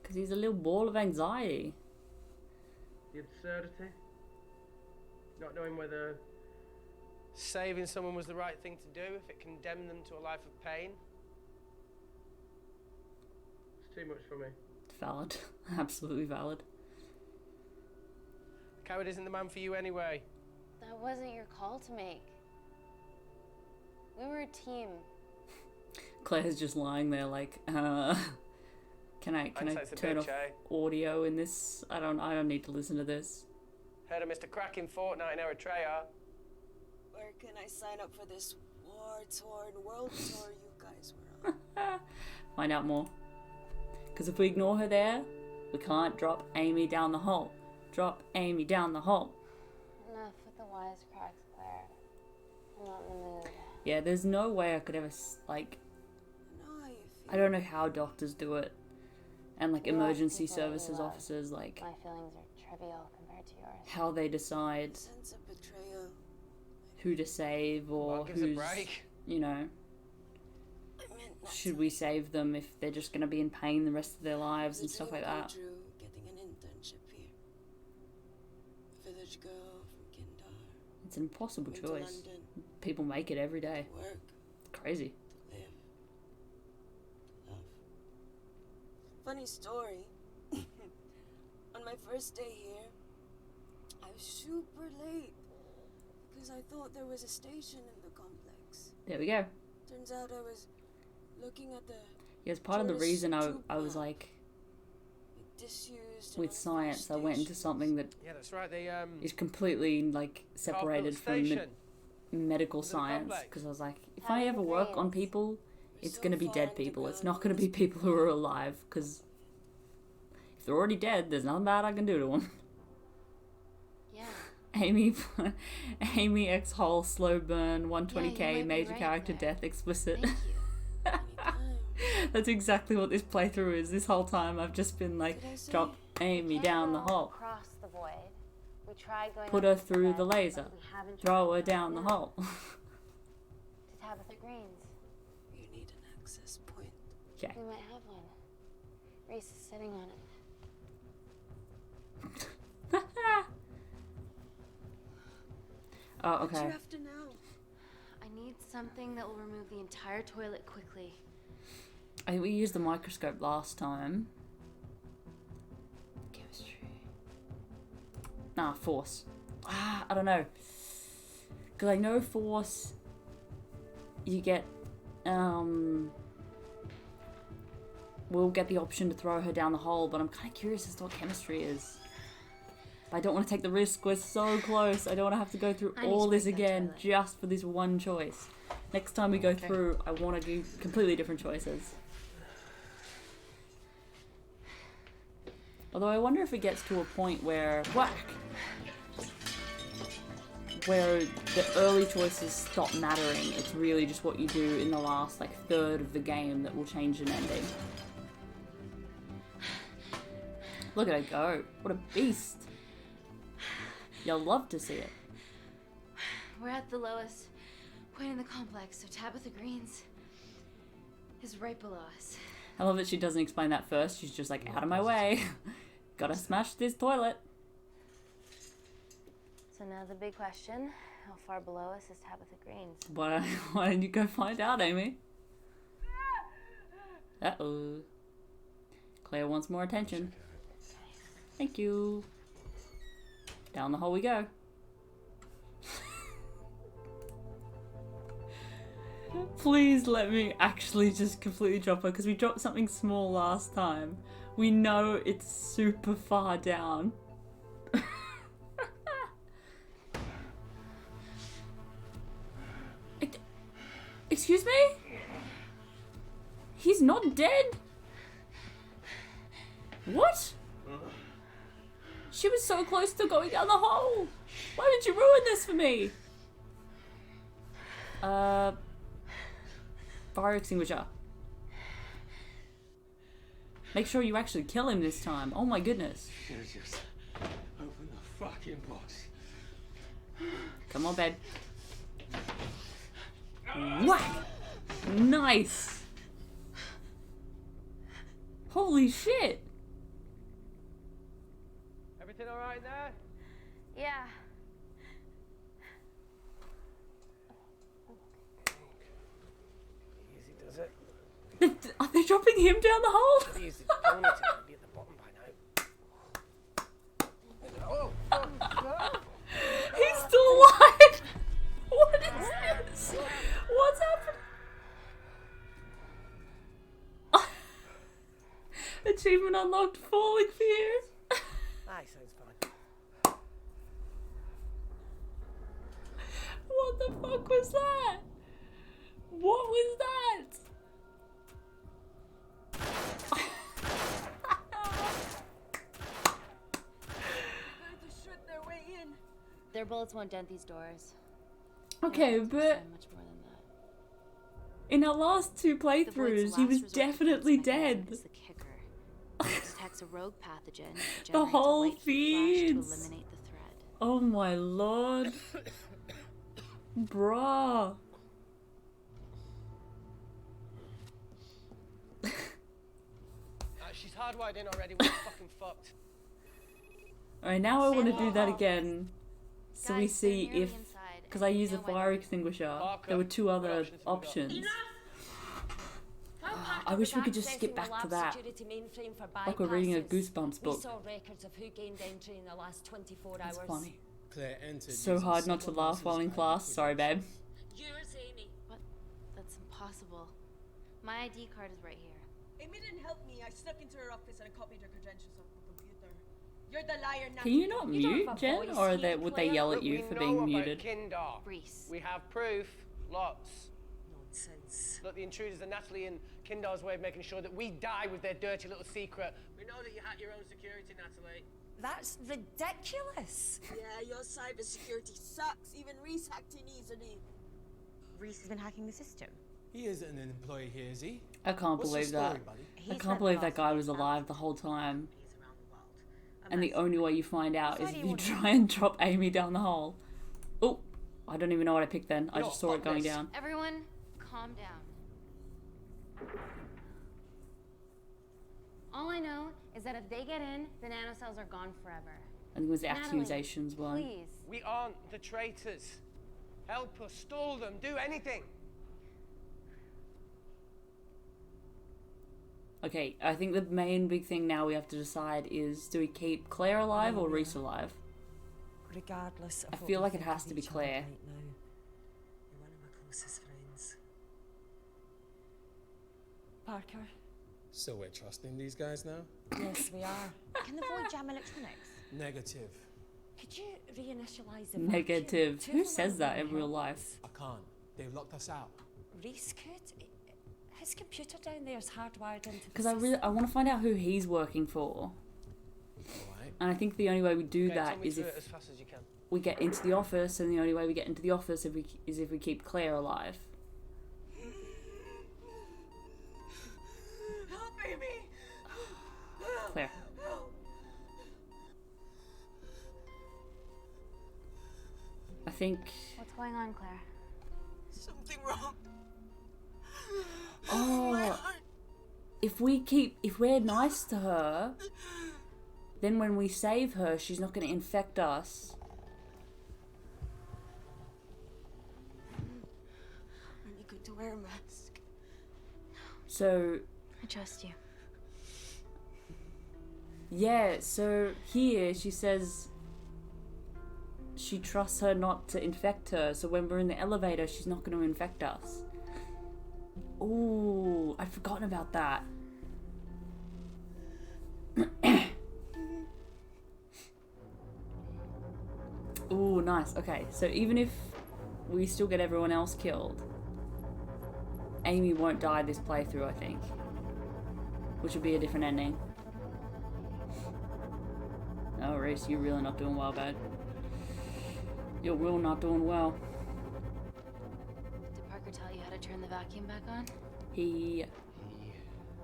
Because he's a little ball of anxiety. The absurdity. Not knowing whether saving someone was the right thing to do, if it condemned them to a life of pain. It's too much for me. Valid. Absolutely valid. Coward isn't the man for you anyway. That wasn't your call to make. We were a team. Claire's just lying there like, can I Hindsight's a turn bitch, off eh? audio in this? I don't need to listen to this. Heard of Mr. Cracking Fortnite in Eritrea. Where can I sign up for this war-torn world tour you guys were on? Find out more. Because if we ignore her there, we can't drop Amy down the hole. Drop Amy down the hole. Enough with the wisecracks, Claire. I'm not in the mood. Yeah, there's no way I could ever, like, I don't know how doctors do it. And, like, You love emergency people that you services love. officers, like, My feelings are trivial compared to yours. how they decide Sense of betrayal. who to save or Well, gives a who's, break. you know, I meant not should we save them if they're just going to be in pain the rest of their lives and stuff like that. Drew getting an internship here. Village girl from Kindar. It's an impossible Went to choice. London. People make it every day. Work. Crazy. Live. Love. Funny story. On my first day here, I was super late because I thought there was a station in the complex. There we go. Turns out I was looking at the Yeah, it's part of the tourist reason I troop was map. like, Disused with science, I went into something that Yeah, that's right. They is completely, like, separated from station. medical Was it a science. complex? Because I was like, if How I many ever work on grades? people, it's so going to be far dead into people. It's God not going to be people who are alive. Because if they're already dead, there's nothing bad I can do to them. Yeah. Amy X Hole slow burn Yeah, 120k you might be major right, character Claire. death explicit. Thank you. Anytime. That's exactly what this playthrough is. This whole time I've just been like, Did I say- drop Amy Can't down the go hole, Across the void. We tried going put up her to through bed, the but laser, we haven't throw tried her to down the now. hole. To Tabitha Greens. You need an access point. Okay. We might have one. Reese is sitting on it. Oh, What do okay. you have to know? I need something that will remove the entire toilet quickly. I think we used the microscope last time. Chemistry. Nah, force. I don't know. Because I know force, you get, we'll get the option to throw her down the hole, but I'm kind of curious as to what chemistry is. But I don't want to take the risk. We're so close. I don't want to have to go through I need all to this break that again toilet. just for this one choice. Next time we go through, I want to do completely different choices. Although I wonder if it gets to a point where, whack, where the early choices stop mattering. It's really just what you do in the last, like, third of the game that will change an ending. Look at her go. What a beast. You'll love to see it. We're at the lowest point in the complex, so Tabitha Greens is right below us. I love that she doesn't explain that first. She's just like, out of my way. Gotta smash this toilet. So now the big question, How far below us is Tabitha Green's? Why didn't you go find out, Amy? Uh-oh. Claire wants more attention. Thank you. Down the hole we go. Please let me actually just completely drop her, because we dropped something small last time. We know it's super far down. Excuse me? He's not dead? What? She was so close to going down the hole. Why did you ruin this for me? Fire extinguisher. Make sure you actually kill him this time. Oh my goodness. Just open the fucking box. Come on, babe. Whack! Nice! Holy shit! Everything all right there? Yeah. Easy does it. Are they dropping him down the hole? Easy. Ponytail would be at the bottom by now. Oh, He's still alive! What is this? What's happening? Achievement unlocked, falling fear. Aye, sounds fine. What the fuck was that? What was that? Their bullets won't dent these doors. Okay, but Much more than that. in our last two The Void's playthroughs, he last was resort definitely defense mechanism dead. is the kicker. It detects a rogue pathogen. It The generates a whole white heat flash feeds. to eliminate the threat. Oh my lord. Bruh. She's hardwired in already. We're fucking fucked. Alright, now I want to do that again. So we Guys, see they're nearly if... inside, Because and I you used a know why fire they're- extinguisher. Parker, There were two what other options have we got? options. I wish we could just skip back to that. Like we're reading a Goosebumps We book. saw records of who gained entry in the last 24 That's hours. funny. Claire entered So using hard not to someone laugh else's while in ID class. credentials. Sorry, babe. Yours, Amy. What? That's impossible. My ID card is right here. Amy didn't help me. I snuck into her office and I copied her credentials off the computer. You're the liar, Can you not You don't mute, have a Jen? voice Or here, would they Claire. yell at Look, you we for know being about muted? Kindar. Reese. We have proof. Lots. Nonsense. Look, the intruders are Natalie and Kindar's way of making sure that we die with their dirty little secret. We know that you hack your own security, Natalie. That's ridiculous. Yeah, your cybersecurity sucks. Even Reese hacked in easily. Reese has been hacking the system. He isn't an employee here, is he? I can't What's the believe story, that. buddy? I He's can't believe that guy was alive the whole time. And the only way you find out is if you try and drop Amy down the hole. Oh, I don't even know what I picked then. I Yo, just saw it fuck going this. down. Everyone, calm down. All I know is that if they get in, the nanocells are gone forever. I think it was the Natalie, accusations one. Please. We aren't the traitors. Help us, stall them, do anything. Okay, I think the main big thing now we have to decide is, do we keep Claire alive or Reese alive? Regardless of I what feel we like it think has of to be each other Claire. right now, you're one of my closest friends. Parker? So we're trusting these guys now? Yes, we are. Can the Void jam electronics? Negative. Could you reinitialize the Negative. vacuum? Two Who of them says that wouldn't in real help life? us. I can't. They've locked us out. Reese could. His computer down there is hardwired into the Because I want to find out who he's working for. Alright. And I think the only way we do Okay, that tell me is through if it as fast as you can. we get into the office, and the only way we get into the office is if we keep Claire alive. Help, Amy! Claire. I think. What's going on, Claire? Something wrong. Oh, if we're nice to her, then when we save her, she's not going to infect us. wear a mask. So, I trust you. yeah, so here she says she trusts her not to infect her, so when we're in the elevator, she's not going to infect us. Ooh, I'd forgotten about that. Ooh, nice. Okay, so even if we still get everyone else killed, Amy won't die this playthrough, I think. Which would be a different ending. Oh, Reese, you're really not doing well, bud. You're real not doing well. Did Parker tell you how to turn the vacuum back on? He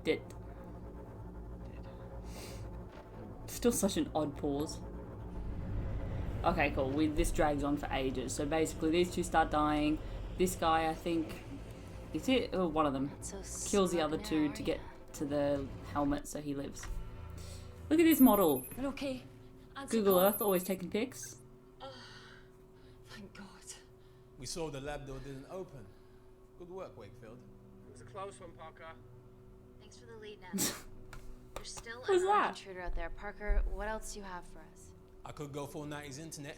did. Still such an odd pause. Okay, cool. This drags on for ages. So basically, these two start dying. This guy, I think, is it? Or one of them kills the other two to get to the helmet, so he lives. Look at this model. We're okay. Google Earth, always taking pics. Thank God. We saw the lab door didn't open. Good work, Wakefield. It was a close one, Parker. Thanks for the lead, Natalie. There's still Who's an armed that? intruder out there. Parker, what else do you have for us? I could go full 90s internet,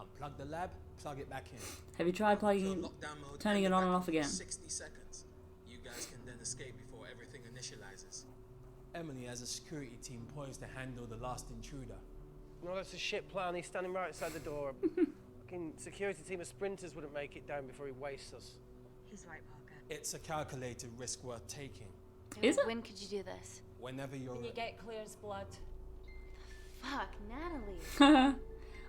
unplug the lab, plug it back in. Have you tried So plugging, lockdown mode, turning end it on the and off vacuum again? for 60 seconds. You guys can then escape before everything initializes. Emily has a security team poised to handle the last intruder. No, that's a shit plan. He's standing right outside the door. Fucking security team of sprinters wouldn't make it down before he wastes us. He's right, Parker. It's a calculated risk worth taking. Is it? When could you do this? Whenever you're When you ready. get Claire's blood. Fuck, Natalie.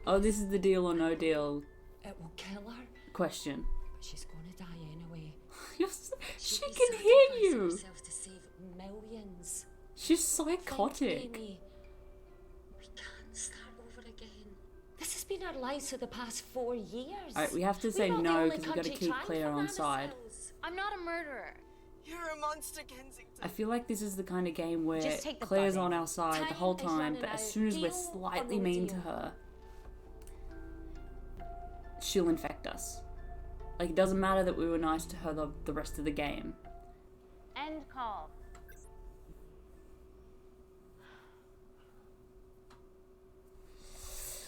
Oh, this is the deal or no deal It will kill her, question. but she's going to die anyway. She She'll be can hear sacrificing you. herself to save millions. She's Think, psychotic. Amy. We can't start over again. This has been our lives for the past 4 years. Alright, we have to We're say not the no only because we've got to country keep trying Claire for on side. nanocells. I'm not a murderer. You're a monster, Kensington. I feel like this is the kind of game where Just take the Claire's button. on our side the Time whole is time, running but as out. soon as we're Deal slightly or no mean to deal? her, she'll infect us. Like, it doesn't matter that we were nice to her the rest of the game. End call.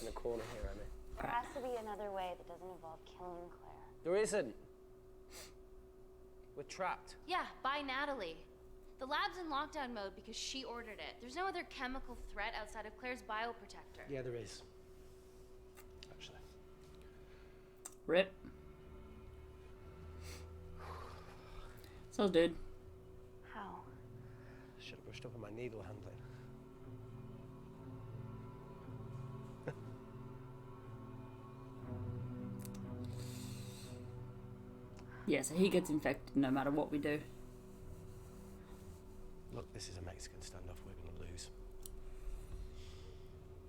In the corner here, Emmy. There has to be another way that doesn't involve killing Claire. There isn't. We're trapped. Yeah, by Natalie. The lab's in lockdown mode because she ordered it. There's no other chemical threat outside of Claire's bioprotector. Yeah, there is. Actually. Rip. So, dude. How? Should have brushed up on my needle handling. Yeah, so he gets infected no matter what we do. Look, this is a Mexican standoff. We're going to lose.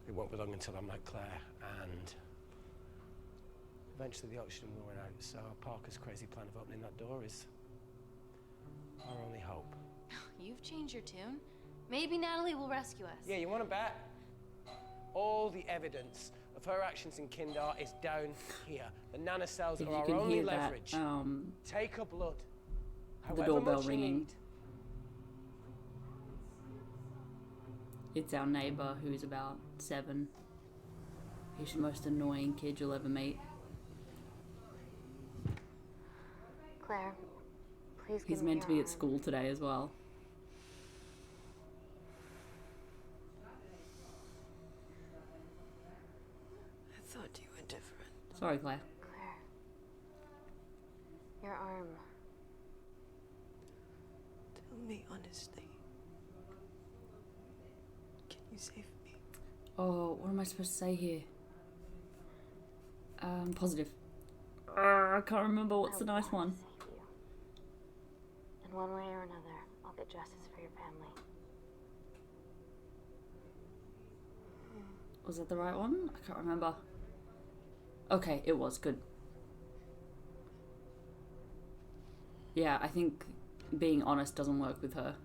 It won't be long until I'm like Claire, and eventually the oxygen will run out. So Parker's crazy plan of opening that door is our only hope. You've changed your tune. Maybe Natalie will rescue us. Yeah, you want to bet? All the evidence of her actions in Kindar is down here. The nanocells If are you our can only hear leverage. that, Take her blood. the However doorbell much you ringing. need. It's our neighbour who's about 7. He's the most annoying kid you'll ever meet. Claire, please give He's me meant to your be at arm. school today as well. I thought you were different. Sorry, Claire. Claire. Your arm. Tell me honestly. Can you save me? Oh, what am I supposed to say here? Positive. I can't remember what's the nice one. Save you. In one way or another, I'll get justice for your family. Was that the right one? I can't remember. Okay, it was good. Yeah, I think being honest doesn't work with her.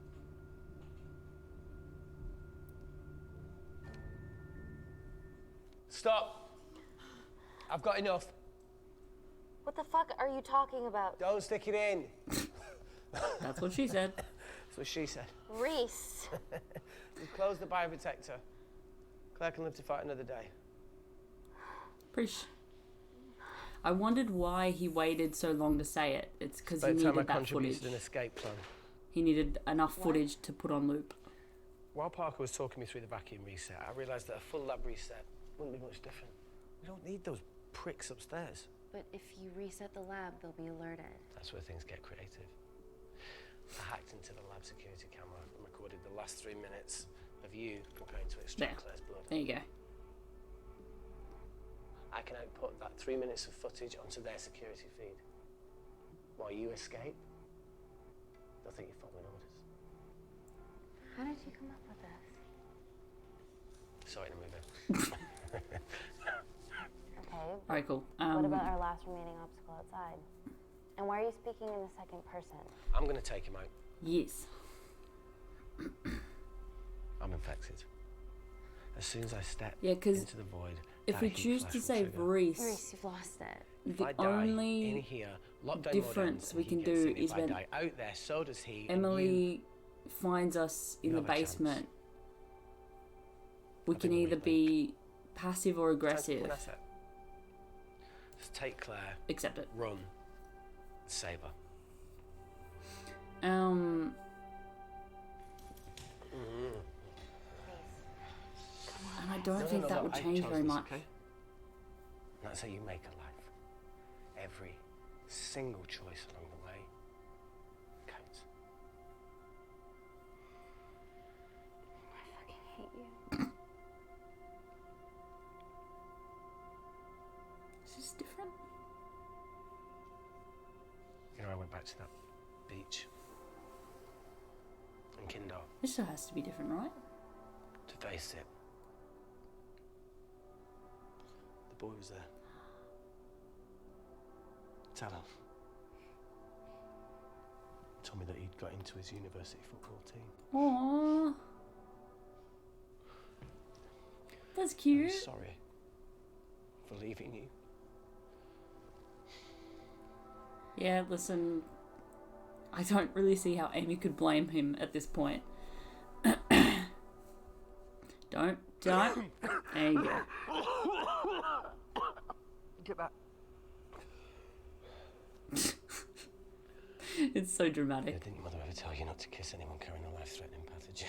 Stop. I've got enough. What the fuck are you talking about? Don't stick it in. That's what she said. That's what she said. Reese. We've closed the bioprotector. Claire can live to fight another day. I wondered why he waited so long to say it. It's because he By the time I needed that contributed footage. an escape plan. He needed enough footage to put on loop. While Parker was talking me through the vacuum reset, I realised that a full lab reset wouldn't be much different. We don't need those pricks upstairs. But if you reset the lab, they'll be alerted. That's where things get creative. I hacked into the lab security camera and recorded the last 3 minutes of you preparing to extract Claire's blood. There you go. I can output that 3 minutes of footage onto their security feed. While you escape, they'll think you're following orders. How did you come up with this? Saw it in a movie. Okay. Alright, cool. What about our last remaining obstacle outside? And why are you speaking in the second person? I'm going to take him out. Yes. I'm infected. As soon as I step because into the void, if we choose to save Reese, you've lost it. the only difference we can do is when out there, so does he. Emily finds us in the basement. We can either be passive or aggressive. Just take Claire. Accept it. Run. Save her. And I don't think that would change very much. Okay? That's how you make a life. Every single choice along the way counts. I fucking hate you. It's just different. You know, I went back to that beach in Kindar This still has to be different, right? to face it. The boy was there. Talon told me that he'd got into his university football team. Aww. That's cute. I'm sorry for leaving you. Yeah, listen, I don't really see how Amy could blame him at this point. Don't. There you go. Get back. It's so dramatic. Yeah, didn't your mother ever tell you not to kiss anyone carrying a life-threatening pathogen?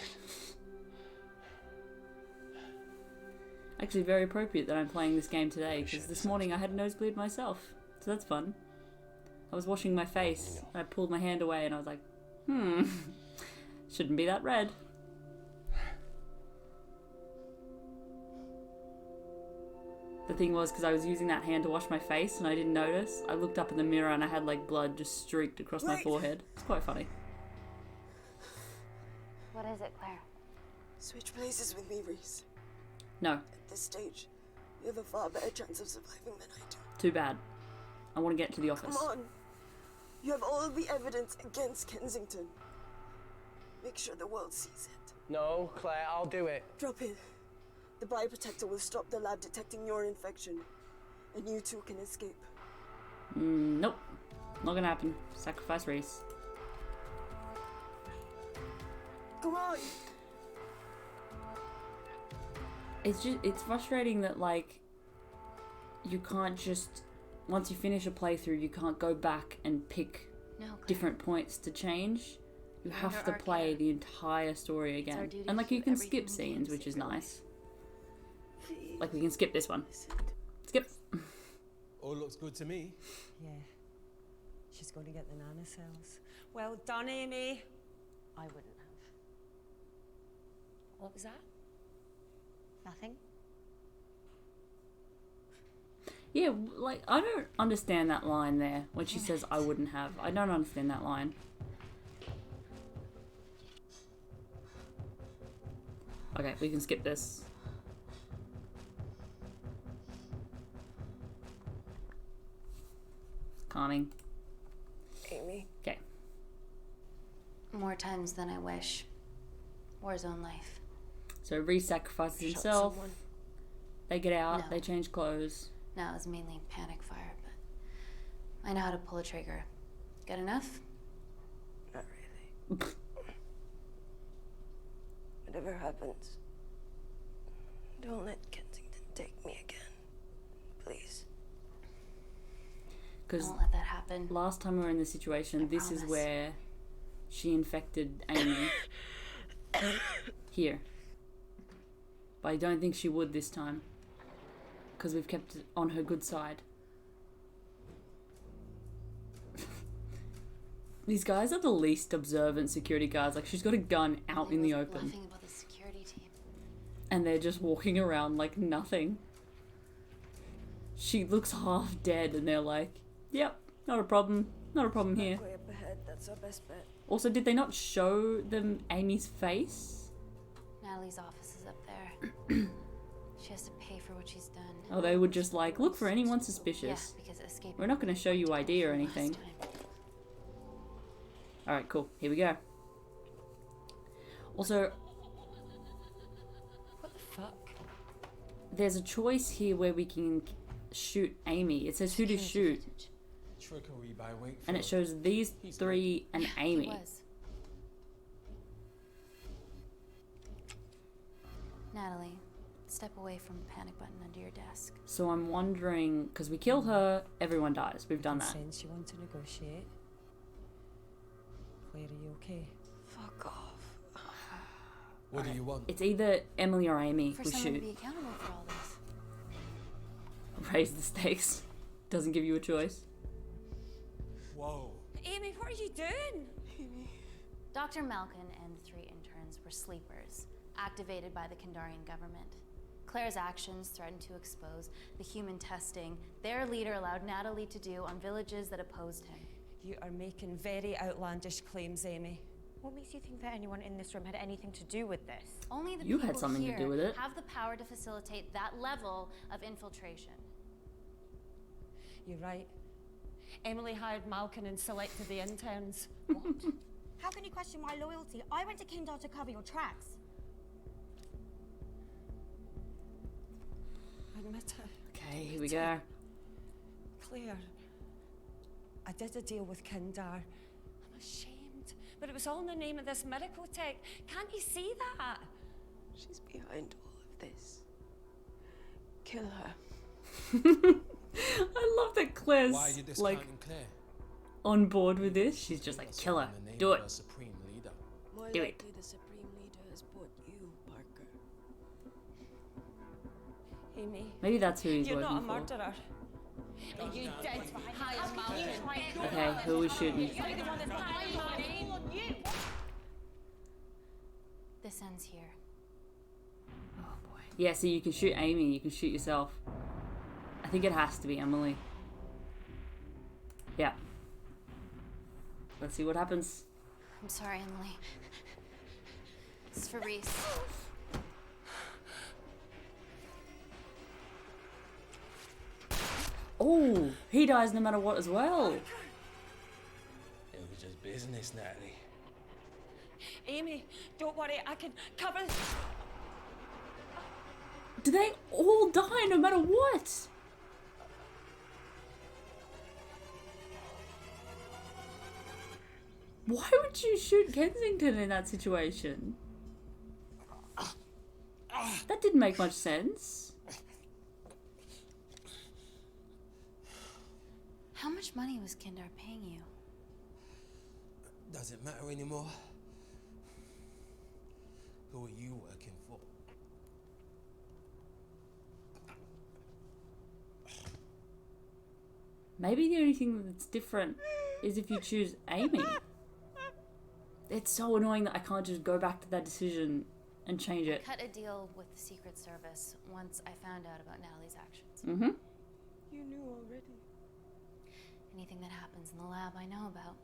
Actually, very appropriate that I'm playing this game today, because this morning I had a nosebleed myself, so that's fun. I was washing my face, and I pulled my hand away, and I was like, shouldn't be that red. The thing was, because I was using that hand to wash my face, and I didn't notice, I looked up in the mirror, and I had, like, blood just streaked across my forehead. It's quite funny. What is it, Claire? Switch places with me, Reese. No. At this stage, you have a far better chance of surviving than I do. Too bad. I want to get to the office. Come on. You have all the evidence against Kensington. Make sure the world sees it. No, Claire, I'll do it. Drop it. The bioprotector will stop the lab detecting your infection, and you two can escape. Nope. Not gonna happen. Sacrifice Reese. Come on! It's frustrating that, like, you can't just, once you finish a playthrough, you can't go back and pick different points to change. You have to play the entire story again. And, like, you can skip scenes, which is nice. Like, we can skip this one. Skip. All looks good to me. Yeah. She's going to get the nanocells. Well done, Amy. I wouldn't have. What was that? Nothing? Yeah, like, I don't understand that line there when she says, I wouldn't have. I don't understand that line. Okay, we can skip this. Calming. Amy. Okay. More times than I wish. Warzone life. So Reese sacrifices himself. They get out, they change clothes. No, it was mainly panic fire, but I know how to pull a trigger. Good enough? Whatever happens, don't let Kensington take me again. Please. Because Don't let that happen. last time we were in this situation, this is promise. where she infected Amy. Here. But I don't think she would this time. Because we've kept it on her good side. These guys are the least observant security guards. Like, she's got a gun out in the open. Bluffing about the security team. And they're just walking around like nothing. She looks half dead and they're like, yep, not a problem. Not a problem here. Way up ahead, that's our best bet. Also, did they not show them Amy's face? Natalie's office is up there. She has to pay for what she's done. Oh, they would just like, look for anyone Yeah, suspicious. because escaping. We're not going to show you ID or anything. Alright, cool. Here we go. Also, What the fuck? there's a choice here where we can shoot Amy. It says who to shoot. Trickery by Wakefield. And it shows these three and Amy. Natalie, step away from the panic button under your desk. So I'm wondering, because we kill her, everyone dies. We've done that. Sense you want to negotiate. Claire, are you okay? Fuck off. What do you want? It's either Emily or Amy For we someone to shoot. be accountable for all this. Raise the stakes. Doesn't give you a choice. Whoa. Amy, what are you doing? Dr. Malkin and the 3 interns were sleepers, activated by the Kandarian government. Claire's actions threatened to expose the human testing their leader allowed Natalie to do on villages that opposed him. You are making very outlandish claims, Amy. What makes you think that anyone in this room had anything to do with this? Only the You people had something to here do with it. have the power to facilitate that level of infiltration. You're right. Emily hired Malkin and selected the interns. How can you question my loyalty? I went to Kindar to cover your tracks. Admit it. Okay, here we go. Claire, I did a deal with Kindar. I'm ashamed, but it was all in the name of this miracle tech. Can't you see that? She's behind all of this. Kill her. I love that Claire's Why are you like discounting Claire? on board with this. She's just like, kill her. In the name Do of it. our supreme leader. More Do it. likely the Supreme Leader has bought you, Parker. Amy, Maybe that's who he's you're not a working for. murderer. And you did hire Malkin. Okay, who are we shooting? This ends here. Yeah, so you can shoot Amy, you can shoot yourself. I think it has to be Emily. Yeah. Let's see what happens. I'm sorry, Emily. This is for Reese. Oh, he dies no matter what as well. It was just business, Natalie. Amy, don't worry, I can cover. Do they all die no matter what? Why would you shoot Kensington in that situation? That didn't make much sense. How much money was Kindar paying you? Does it matter anymore? Who are you working for? Maybe the only thing that's different is if you choose Amy. It's so annoying that I can't just go back to that decision and change it. Cut a deal with the Secret Service once I found out about Natalie's actions. Mm-hmm. You knew already. Anything that happens in the lab, I know about.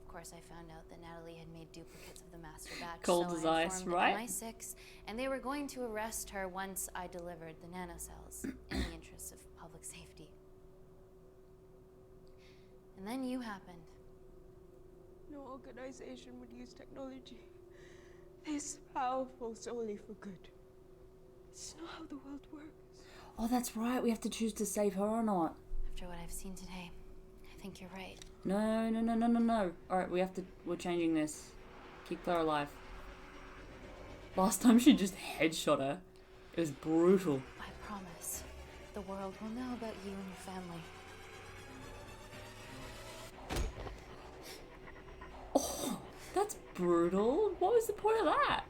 Of course, I found out that Natalie had made duplicates of the master batch. Cold so as I ice, informed right? MI6, and they were going to arrest her once I delivered the nanocells in the interests of public safety. And then you happened. No organization would use technology this powerful solely for good. It's not how the world works. Oh, that's right. We have to choose to save her or not. After what I've seen today, I think you're right. No, no, no, no, no, no. Alright, we're changing this. Keep Claire alive. Last time she just headshot her. It was brutal. I promise. The world will know about you and your family. Oh, that's brutal. What was the point of that?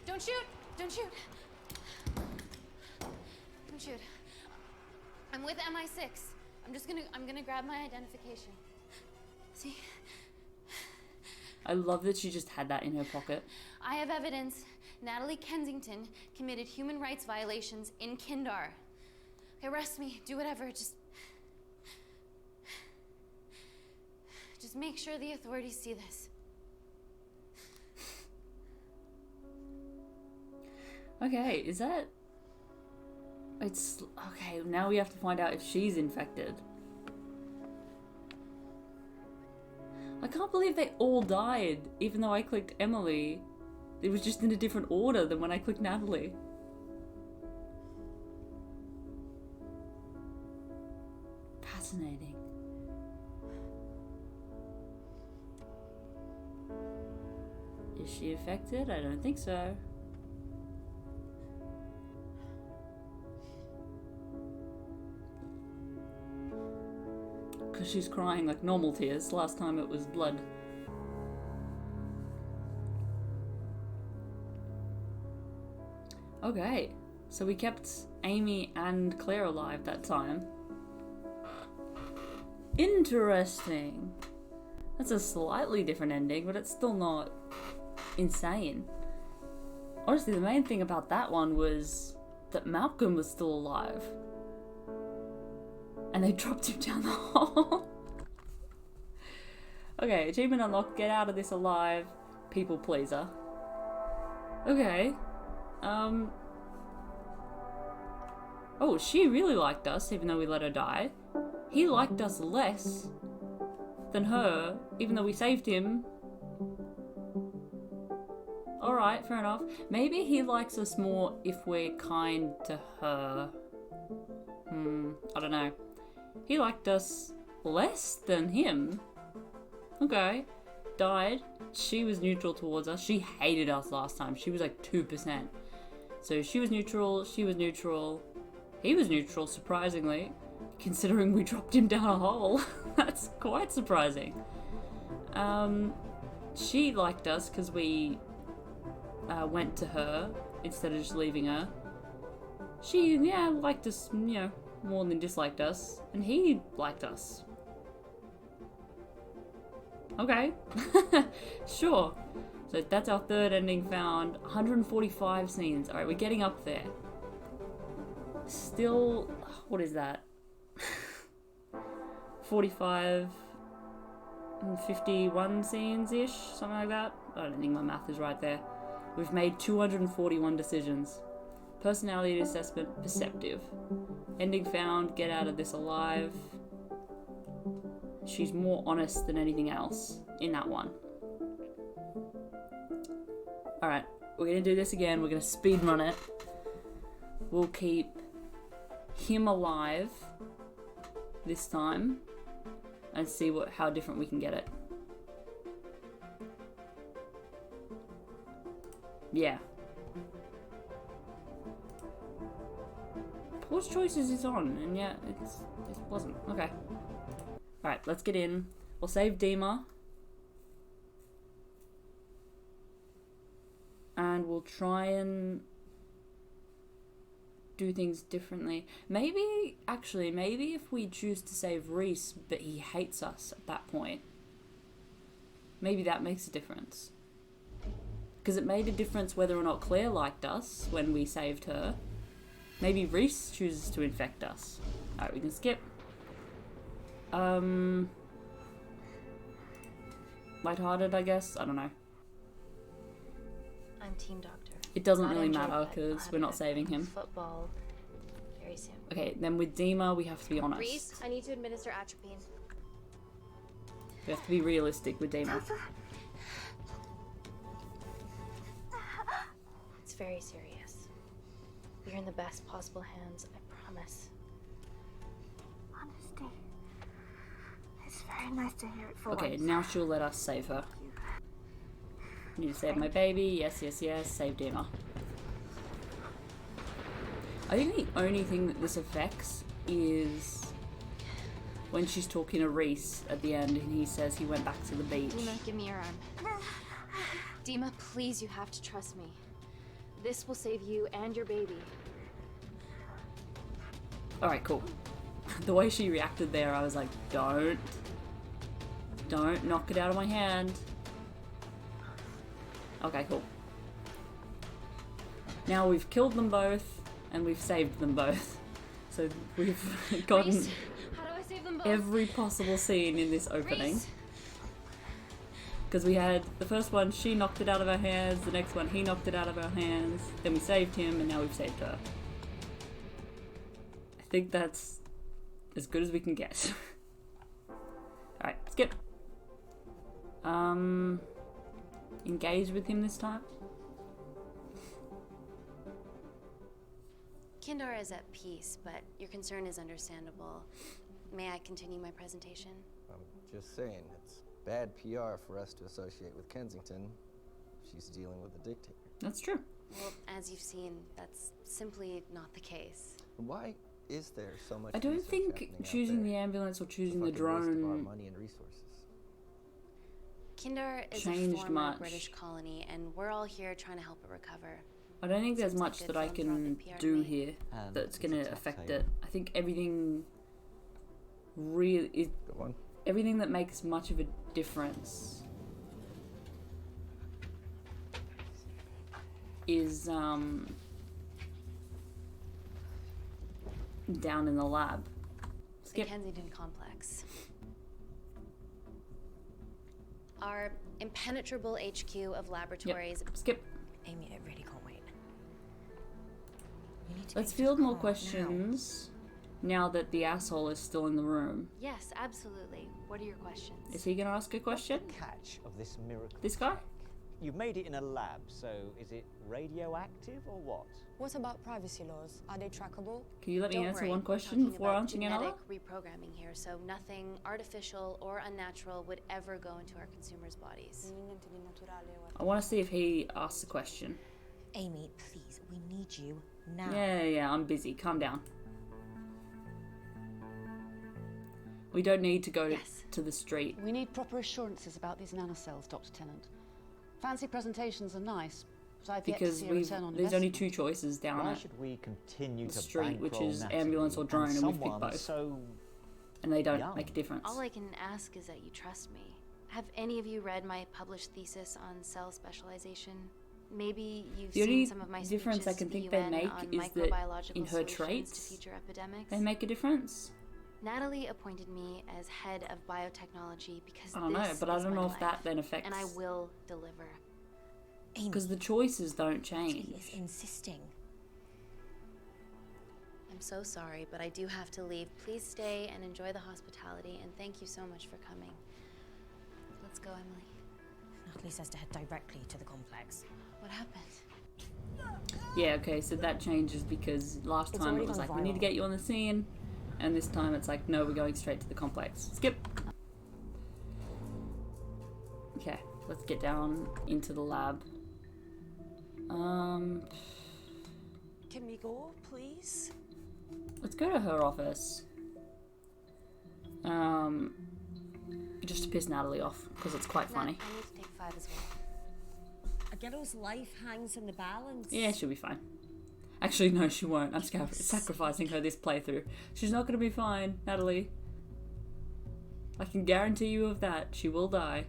Don't shoot! Don't shoot! Don't shoot. I'm with MI6. I'm gonna grab my identification. See? I love that she just had that in her pocket. I have evidence Natalie Kensington committed human rights violations in Kindar. Arrest me, do whatever, just make sure the authorities see this. Okay, is that... It's... Okay, now we have to find out if she's infected. I can't believe they all died, even though I clicked Emily. It was just in a different order than when I clicked Natalie. Fascinating. Is she affected? I don't think so. Because she's crying like normal tears. Last time it was blood. Okay, so we kept Amy and Claire alive that time. Interesting. That's a slightly different ending, but it's still not insane. Honestly, the main thing about that one was that Malcolm was still alive. And they dropped him down the hole. Okay, achievement unlocked. Get out of this alive. People pleaser. Okay. Oh, she really liked us, even though we let her die. He liked us less than her, even though we saved him. Alright, fair enough. Maybe he likes us more if we're kind to her. I don't know. He liked us less than him. Okay. Died. She was neutral towards us. She hated us last time. She was like 2%. So she was neutral. She was neutral. He was neutral, surprisingly. Considering we dropped him down a hole. That's quite surprising. She liked us because we went to her instead of just leaving her. She, yeah, liked us, you know, more than disliked us. And he liked us. Okay. Sure. So that's our third ending found. 145 scenes. Alright, we're getting up there. Still, what is that? 45 and 51 scenes-ish, something like that. I don't think my math is right there. We've made 241 decisions. Personality assessment, perceptive. Ending found, get out of this alive. She's more honest than anything else in that one. Alright, we're gonna do this again. We're gonna speed run it. We'll keep him alive this time and see how different we can get it. Yeah. Pause choices is on, and yet it wasn't. Okay. Alright, let's get in. We'll save Dima. And we'll try and do things differently. Maybe if we choose to save Reese, but he hates us at that point, maybe that makes a difference. Because it made a difference whether or not Claire liked us when we saved her. Maybe Reese chooses to infect us. Alright, we can skip. Lighthearted, I guess? I don't know. I'm team doctor. It doesn't really matter because we're not saving him. Football very soon. Okay, then with Dima, we have to be honest. Reese, I need to administer atropine. We have to be realistic with Dima. It's very serious. You're in the best possible hands, I promise. Honesty. nice to hear it for Okay, once. now she'll let us save her. Need to save my baby. Yes, yes, yes. Save Dima. I think the only thing that this affects is when she's talking to Reese at the end and he says he went back to the beach. Dima, give me your arm. Dima, please, you have to trust me. This will save you and your baby. Alright, cool. The way she reacted there, I was like, don't knock it out of my hand. Okay, cool. Now we've killed them both, and we've saved them both. So we've gotten Reese, how do I save them both? every possible scene in this opening. Reese. Because we had the first one, she knocked it out of our hands, the next one, he knocked it out of our hands, then we saved him, and now we've saved her. I think that's as good as we can get. Alright, skip. Engage with him this time. Kindar is at peace, but your concern is understandable. May I continue my presentation? I'm just saying, it's bad PR for us to associate with Kensington. She's dealing with a dictator. That's true. Well, as you've seen, that's simply not the case. Why is there so much? I don't research think happening out choosing there? the ambulance or choosing It's a the fucking waste of our drone money and resources. Kindar is a changed former much. British colony, and we're all here trying to help it recover. I don't think there's Seems like much good that I can philanthropic PR to do me. here that's it's going a to tough affect tale. it. I think everything really Go on. everything that makes much of a difference is down in the lab. The Skip. Kensington complex. Our impenetrable HQ of laboratories. Skip. Amy, I really can't wait. We need to Let's get to field the more car questions now that the asshole is still in the room. Yes, absolutely. What are your questions? Is he going to ask a question? What's the catch of this miracle? This guy? You've made it in a lab, so is it radioactive or what? What about privacy laws? Are they trackable? Can you let me Don't answer worry, one we're question talking before about answering another? genetic reprogramming here, so nothing artificial or unnatural would ever go into our consumers' bodies. I want to see if he asks a question. Amy, please, we need you now. Yeah, I'm busy. Calm down. We don't need to go to the street. We need proper assurances about these nanocells, Dr. Tennant. Fancy presentations are nice, but I've yet to Because see a return on there's only investment. two choices down Why at should we continue the to street, which bankroll is Natalie ambulance or drone, and we've picked someone both. So And they don't young? make a difference. All I can ask is that you trust me. Have any of you read my published thesis on cell specialization? Maybe you've The only seen some of my difference I speeches can to the think they UN make on is that microbiological in her solutions traits, to future epidemics. they make a difference. Natalie appointed me as head of biotechnology because I don't know, this but I is don't my know if life, that then affects... and I will deliver. Because the choices don't She change. is insisting. I'm so sorry, but I do have to leave. Please stay and enjoy the hospitality, and thank you so much for coming. Let's go, Emily. Natalie says to head directly to the complex. What happened? Yeah, okay, so that changes because last It's time already it was gone like, we need to viral. get you on the scene, and this time it's like, no, we're going straight to the complex. Skip! Okay, let's get down into the lab. Can we go, please? Let's go to her office. Just to piss Natalie off, because it's quite funny. I need to take 5 as well. A girl's life hangs in the balance. Yeah, she'll be fine. Actually, no, she won't. I'm sacrificing her this playthrough. She's not going to be fine, Natalie. I can guarantee you of that. She will die.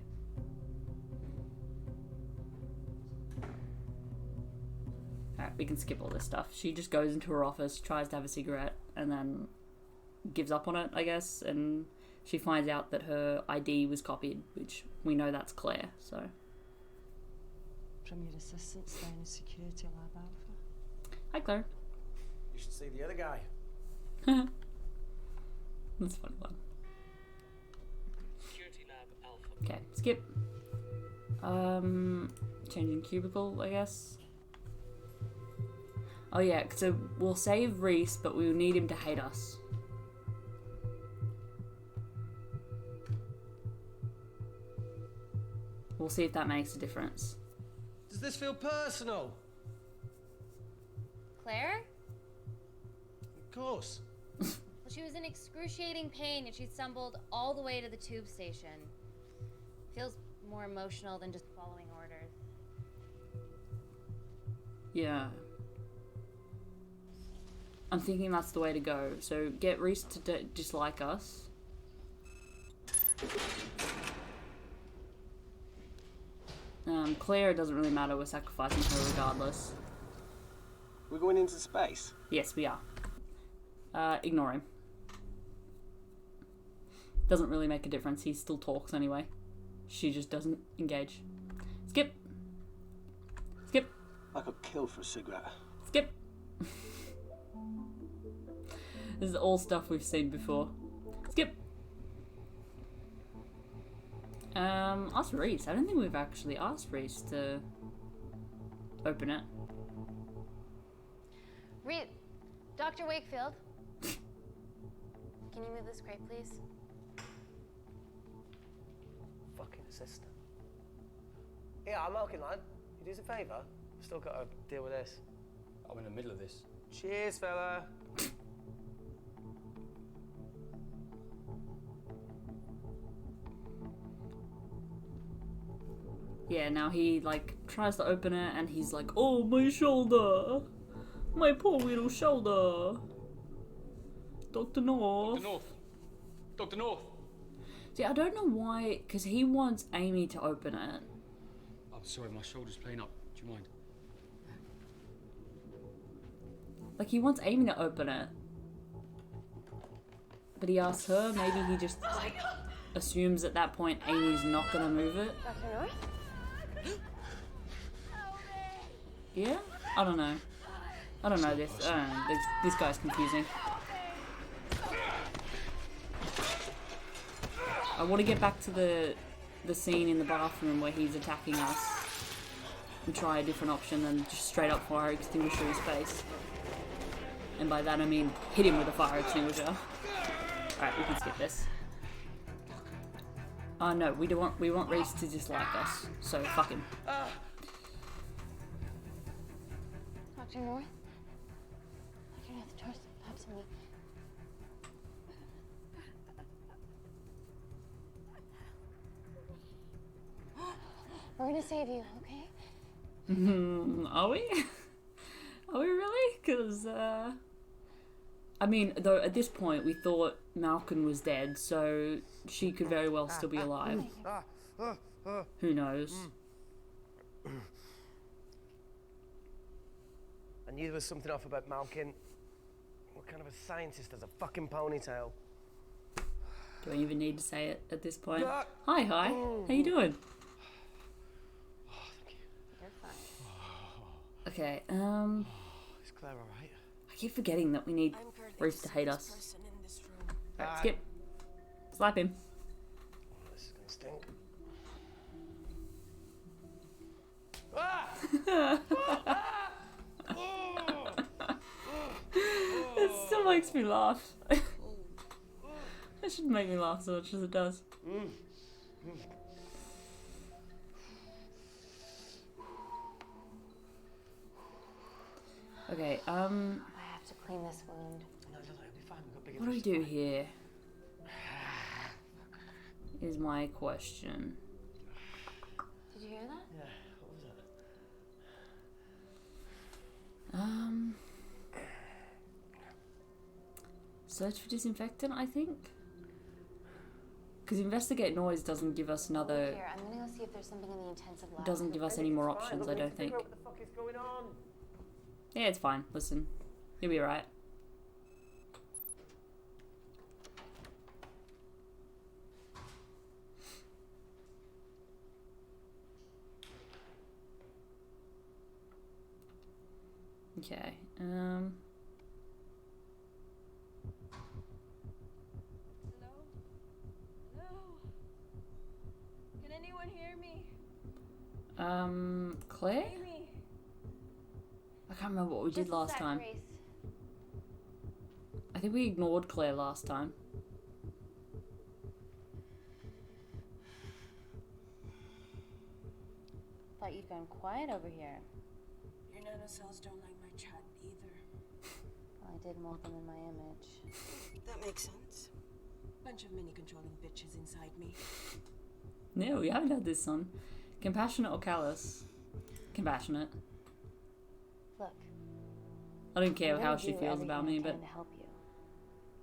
Alright, we can skip all this stuff. She just goes into her office, tries to have a cigarette, and then gives up on it, I guess, and she finds out that her ID was copied, which we know that's Claire, so... From your assistants there in Security Lab Alpha. Hi, Claire. You should see the other guy. That's a funny one. Security Lab Alpha. Okay, skip. Changing cubicle, I guess. Oh yeah, so we'll save Reese, but we will need him to hate us. We'll see if that makes a difference. Does this feel personal? Claire? Of course. Well, she was in excruciating pain and she stumbled all the way to the tube station. Feels more emotional than just following orders. Yeah. I'm thinking that's the way to go. So get Reese to dislike us. Claire, it doesn't really matter. We're sacrificing her regardless. We're going into space. Yes, we are. Ignore him. Doesn't really make a difference. He still talks anyway. She just doesn't engage. Skip. Skip. I got killed for a cigarette. Skip. This is all stuff we've seen before. Skip. Ask Reese. I don't think we've actually asked Reese to open it. Dr. Wakefield. Can you move this crate, please? Fucking assistant. Yeah, I'm Malkin, lad. You do us a favour? Still got to deal with this. I'm in the middle of this. Cheers, fella. Yeah, now he, like, tries to open it and he's like, oh, my shoulder! My poor little shoulder! Dr. North. Dr. North. Dr. North. See, I don't know why, because he wants Amy to open it. I'm sorry, my shoulder's playing up. Do you mind? Like, he wants Amy to open it. But he asks her, maybe he just assumes at that point Amy's not gonna move it. Dr. North? Yeah? I don't know. I don't know this. I don't know. This guy's confusing. I want to get back to the scene in the bathroom where he's attacking us and try a different option than just straight up fire extinguisher his face. And by that I mean hit him with a fire extinguisher. Alright, we can skip this. No, we want Reese to dislike us, so fuck him. Dr. North? Dr. North, George, absolutely. We're gonna save you, okay? Are we? Are we really? Because, I mean, though, at this point, we thought Malkin was dead, so she could very well still be alive. Who knows? I knew there was something off about Malkin. What kind of a scientist has a fucking ponytail? Do I even need to say it at this point? Hi. How you doing? You're fine. Okay, Is Claire alright? I keep forgetting that we need Reese to hate us. Alright, skip. Slap him. This is gonna stink. It still makes me laugh. It shouldn't make me laugh so much as it does. Okay, I have to clean this wound. No, it'll be fine. We've got bigger what do we fish do to fry. here? Is my question. Did you hear that? Yeah, what was that? Search for disinfectant, I think? Because investigate noise doesn't give us another... Here, I'm gonna go see if there's something in the intensive lab. Doesn't give us any more options, I don't think. What the fuck is going on? Yeah, it's fine. Listen, you'll be right. Okay, Hello? Hello? Can anyone hear me? Claire? Amy? I can't remember what we did Just a last sec, time. Grace. I think we ignored Claire last time. Thought you'd gone quiet over here. Your nanocells don't like my chat either. Well, I did mold them in my image. That makes sense. Bunch of mini-controlling bitches inside me. No, we haven't had this one. Compassionate or callous? Compassionate. Look. I don't care I'm how gonna she do feels about everything me, I but can to help you.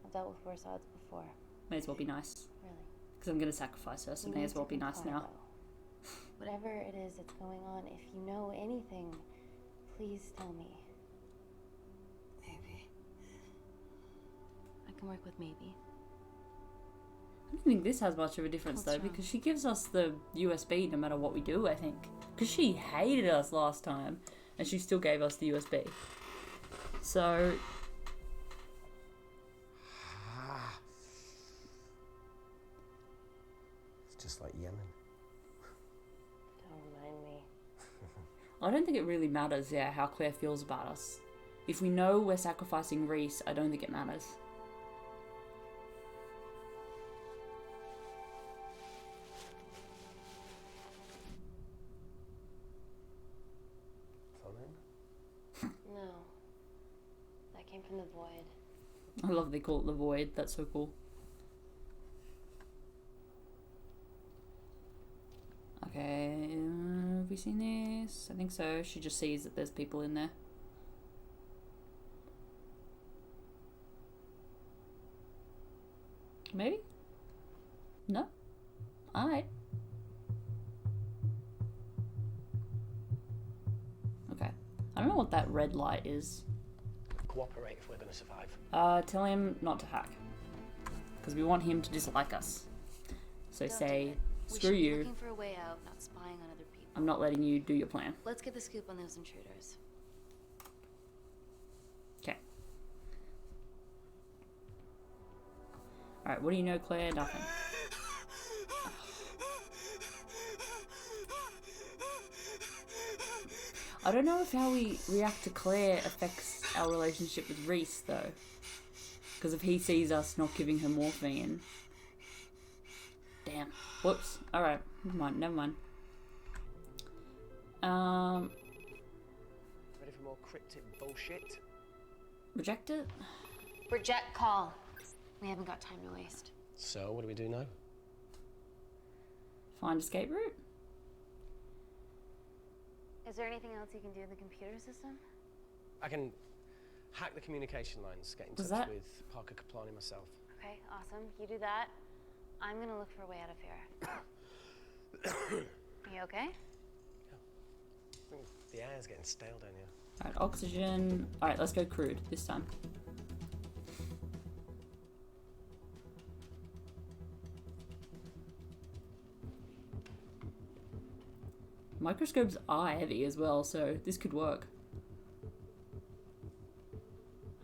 I've dealt with worse odds before. may as well be nice. Really. Because I'm going to sacrifice her, so You may need as well to be nice comply, now. though. Whatever it is that's going on, if you know anything, please tell me. Maybe. I can work with maybe. I don't think this has much of a difference What's though, wrong? because she gives us the USB no matter what we do, I think. Because she hated us last time, and she still gave us the USB. So... It's just like Yemen. Don't remind me. I don't think it really matters, yeah, how Claire feels about us. If we know we're sacrificing Reese, I don't think it matters. No. That came from the void. I love they call it the Void, that's so cool. Okay, have we seen this? I think so. She just sees that there's people in there. Maybe? No? Alright. Okay. I don't know what that red light is. Cooperate if we're going to survive. Tell him not to hack. Because we want him to dislike us. So Don't say, do it. We screw should be you, looking for a way out, not spying on other people. I'm not letting you do your plan. Let's get the scoop on those intruders. Okay. Alright, what do you know, Claire? Nothing. I don't know if how we react to Claire affects our relationship with Reese, though. Because if he sees us not giving her morphine... Damn. Whoops. Alright. Never mind. Never mind. Ready for more cryptic bullshit? Reject it? Reject call. We haven't got time to waste. So, what do we do now? Find escape route? Is there anything else you can do in the computer system? I can hack the communication lines, get in Was touch that- with Parker Kaplani myself. Okay, awesome. You do that. I'm gonna look for a way out of here. You okay? I think the air's getting stale down here. Alright, oxygen. Alright, let's go crude this time. Microscopes are heavy as well, so this could work.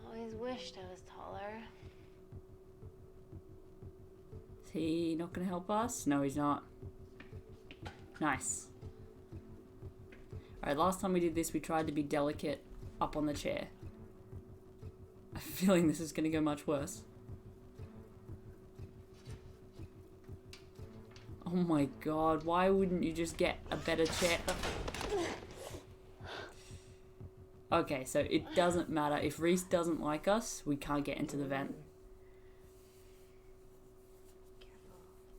Always wished I was taller. Is he not going to help us? No, he's not. Nice. Alright, last time we did this, we tried to be delicate up on the chair. I have a feeling this is going to go much worse. Oh my god, why wouldn't you just get a better chair? Okay, so it doesn't matter. If Reese doesn't like us, we can't get into the vent.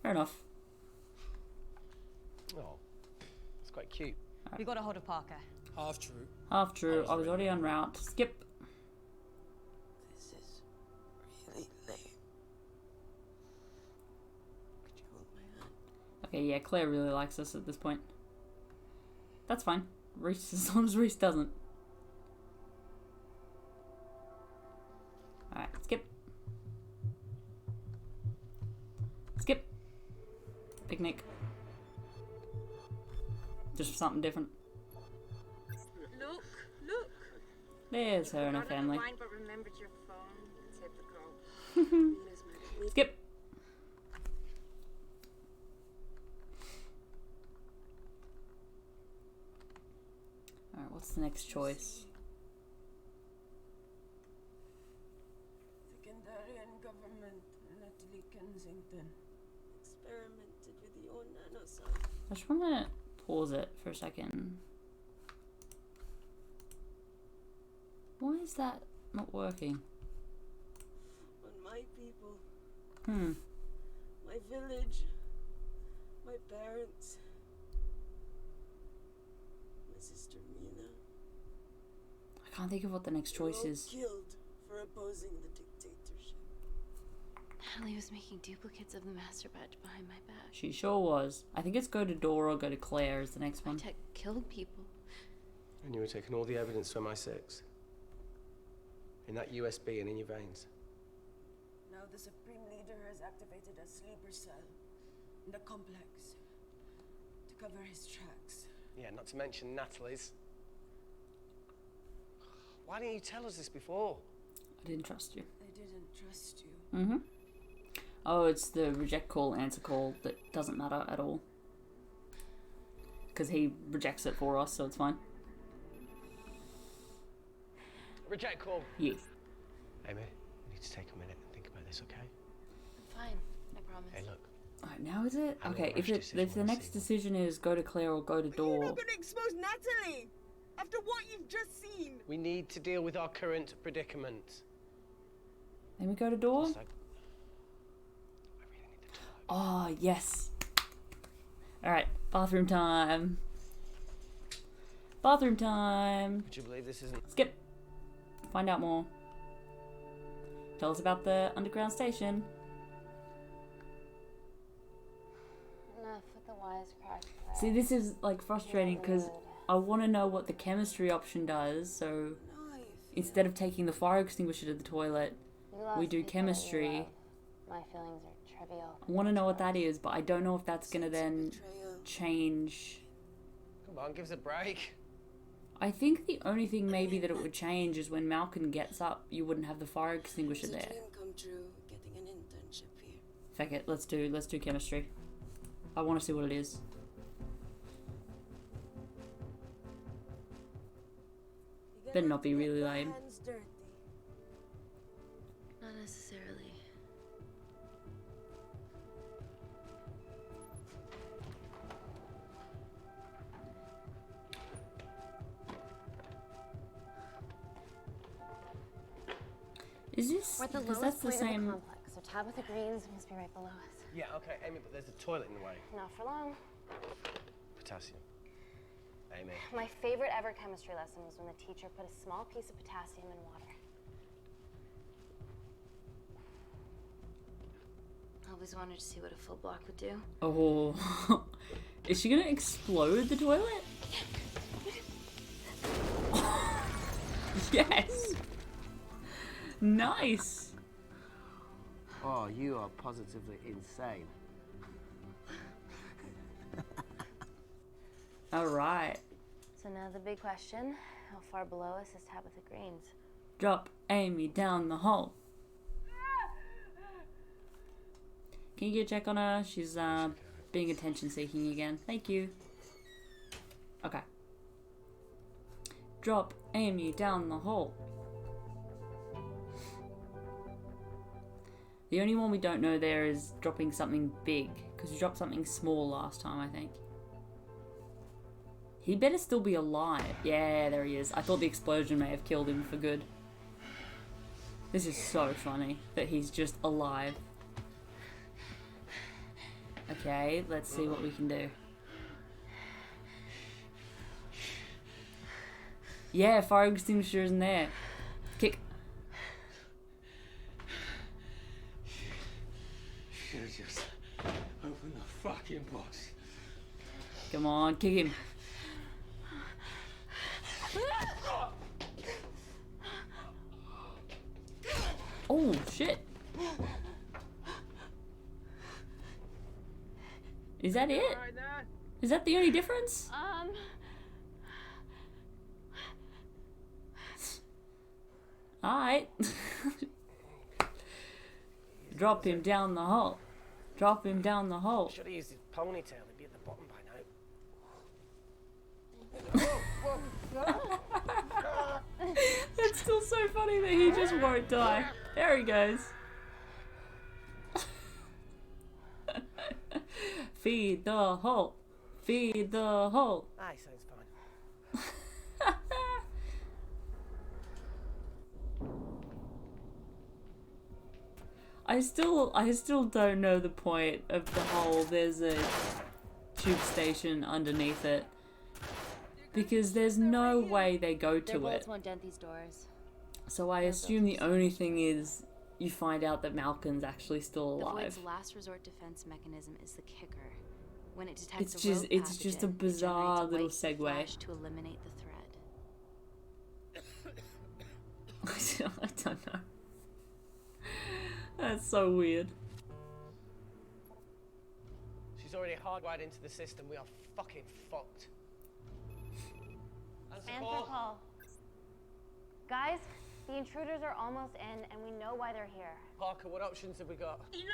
Fair enough. Oh, it's quite cute. We got a hold of Parker. Half true. Half true. I was already en route. Skip. This is really lame. Could you hold my hand? Okay, yeah, Claire really likes us at this point. That's fine. Reese, as long as Reese doesn't. Alright, skip. Skip. Picnic. Just something different. Look, look. There's her and her family. Wine, but remembered your phone. Typical. Skip. Alright, what's the next choice? The Kandarian government, Natalie Kensington, experimented with your nanocells. I just want to pause it for a second. Why is that not working? On my people, Hmm. my village, my parents, my sister Mina. I can't think of what the next choice were all is. killed for opposing the dictatorship. Natalie was making duplicates of the master badge behind my back. She sure was. I think it's go to Dora or go to Claire is the next one. Tech killed people. And you were taking all the evidence from MI6. In that USB and in your veins. Now the Supreme Leader has activated a sleeper cell in the complex to cover his tracks. Yeah, not to mention Natalie's. Why didn't you tell us this before? I didn't trust you. I didn't trust you. Mm-hmm. Oh, it's the reject call, answer call that doesn't matter at all. Because he rejects it for us, so it's fine. Reject call. Yes. Amy, we need to take a minute and think about this, okay? I'm fine, I promise. Hey, look. Alright, now is it? I'm Okay, gonna if rush this if the next decision is go to Claire or go to You're Dora. not gonna expose Natalie after what you've just seen. We need to deal with our current predicament. Let me go to Dora. It's like, Oh, yes. Alright, bathroom time. Bathroom time. would you believe this isn't... Skip. Find out more. Tell us about the underground station. Enough with the wisecrack. See, this is like frustrating because I want to know what the chemistry option does. So instead of taking the fire extinguisher to the toilet, we do chemistry. My feelings are trivial. I want to know what that is, but I don't know if that's going to then change. Come on, give us a break. I think the only thing maybe that it would change is when Malcolm gets up, you wouldn't have the fire extinguisher It's a there. dream come true, getting an internship here. Fuck it, let's do chemistry. I want to see what it is. Better not be really lame. Hands dirty. Not necessarily. Is this We're at the because lowest that's the point of same? the complex, so Tabitha Green's must be right below us. Yeah, okay, Amy, but there's a toilet in the way. Not for long. Potassium. Amy. My favorite ever chemistry lesson was when the teacher put a small piece of potassium in water. I always wanted to see what a full block would do. Oh, is she gonna explode the toilet? Yes. Nice. Oh, you are positively insane. All right. So now the big question, how far below us is Tabitha Green's? Drop Amy down the hole. Can you get a check on her? She's being attention seeking again. Thank you. Okay. Drop Amy down the hole. The only one we don't know there is dropping something big, because we dropped something small last time, I think. He better still be alive. Yeah, there he is. I thought the explosion may have killed him for good. This is so funny that he's just alive. Okay, let's see what we can do. Yeah, fire extinguisher isn't there. Kick. Should have just opened the fucking box. Come on, kick him. Oh, shit. Is that it? Is that the only difference? Alright. Drop him down the hole. Drop him down the hole. Should have used his ponytail. He'd be at the bottom by now. It's still so funny that he just won't die. There he goes. Feed the hole. Feed the hole. Ah, he sounds fine. I still don't know the point of the hole. There's a tube station underneath it. Because there's no way they go Their to bullets it. won't dent these doors. So I assume the only thing is you find out that Malkin's actually still The alive. Void's last resort defense mechanism is the kicker. When it detects It's a rogue it's just a pathogen, it bizarre generates a little white segue. flash to eliminate the thread. I don't know. That's so weird. She's already hardwired into the system. We are fucking fucked. Answer call. Guys, the intruders are almost in, and we know why they're here. Parker, what options have we got? Enough!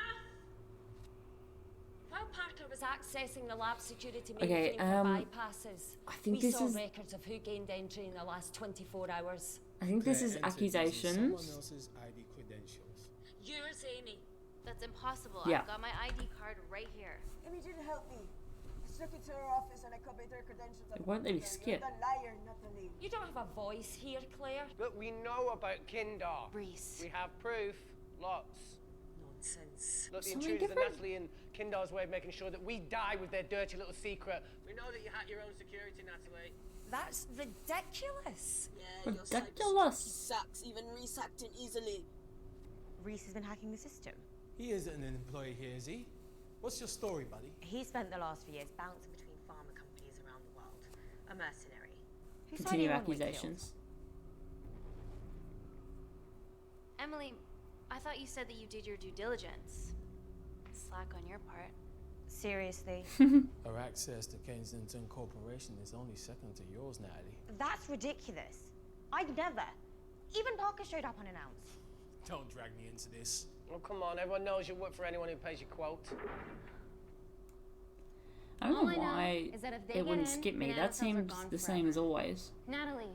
While Parker was accessing the lab security Okay, mainframe for bypasses, I think we this saw is- records of who gained entry in the last 24 hours. I think this Claire is entered using accusations. Someone else's ID credentials. Yours, Amy. That's impossible. Yeah. I've got my ID card right here. Amy didn't help me. I snuck into her office and I copied her credentials. It won't let me skip. You're the liar, not the lady. You don't have a voice here, Claire. Look, we know about Kindar. Reese. We have proof. Lots. Nonsense. Look, the Something intruders are different? Natalie and Kindar's way of making sure that we die with their dirty little secret. We know that you hack your own security, Natalie. That's ridiculous. Yeah, your Ridiculous. cybersecurity sucks. Even Reese hacked in easily. Reese has been hacking the system. He isn't an employee here, is he? What's your story, buddy? He spent the last few years bouncing between pharma companies around the world. A mercenary. Who said Continue anyone was killed? accusations. Emily, I thought you said that you did your due diligence. Slack on your part. Seriously? Her access to Kensington Corporation is only second to yours, Natalie. That's ridiculous. I'd never. Even Parker showed up unannounced. Don't drag me into this. Oh, come on. Everyone knows you work for anyone who pays your quote. I don't All know I know why is that if they it get wouldn't in, skip me. the That nanocells are seems gone the forever. same as always. Natalie,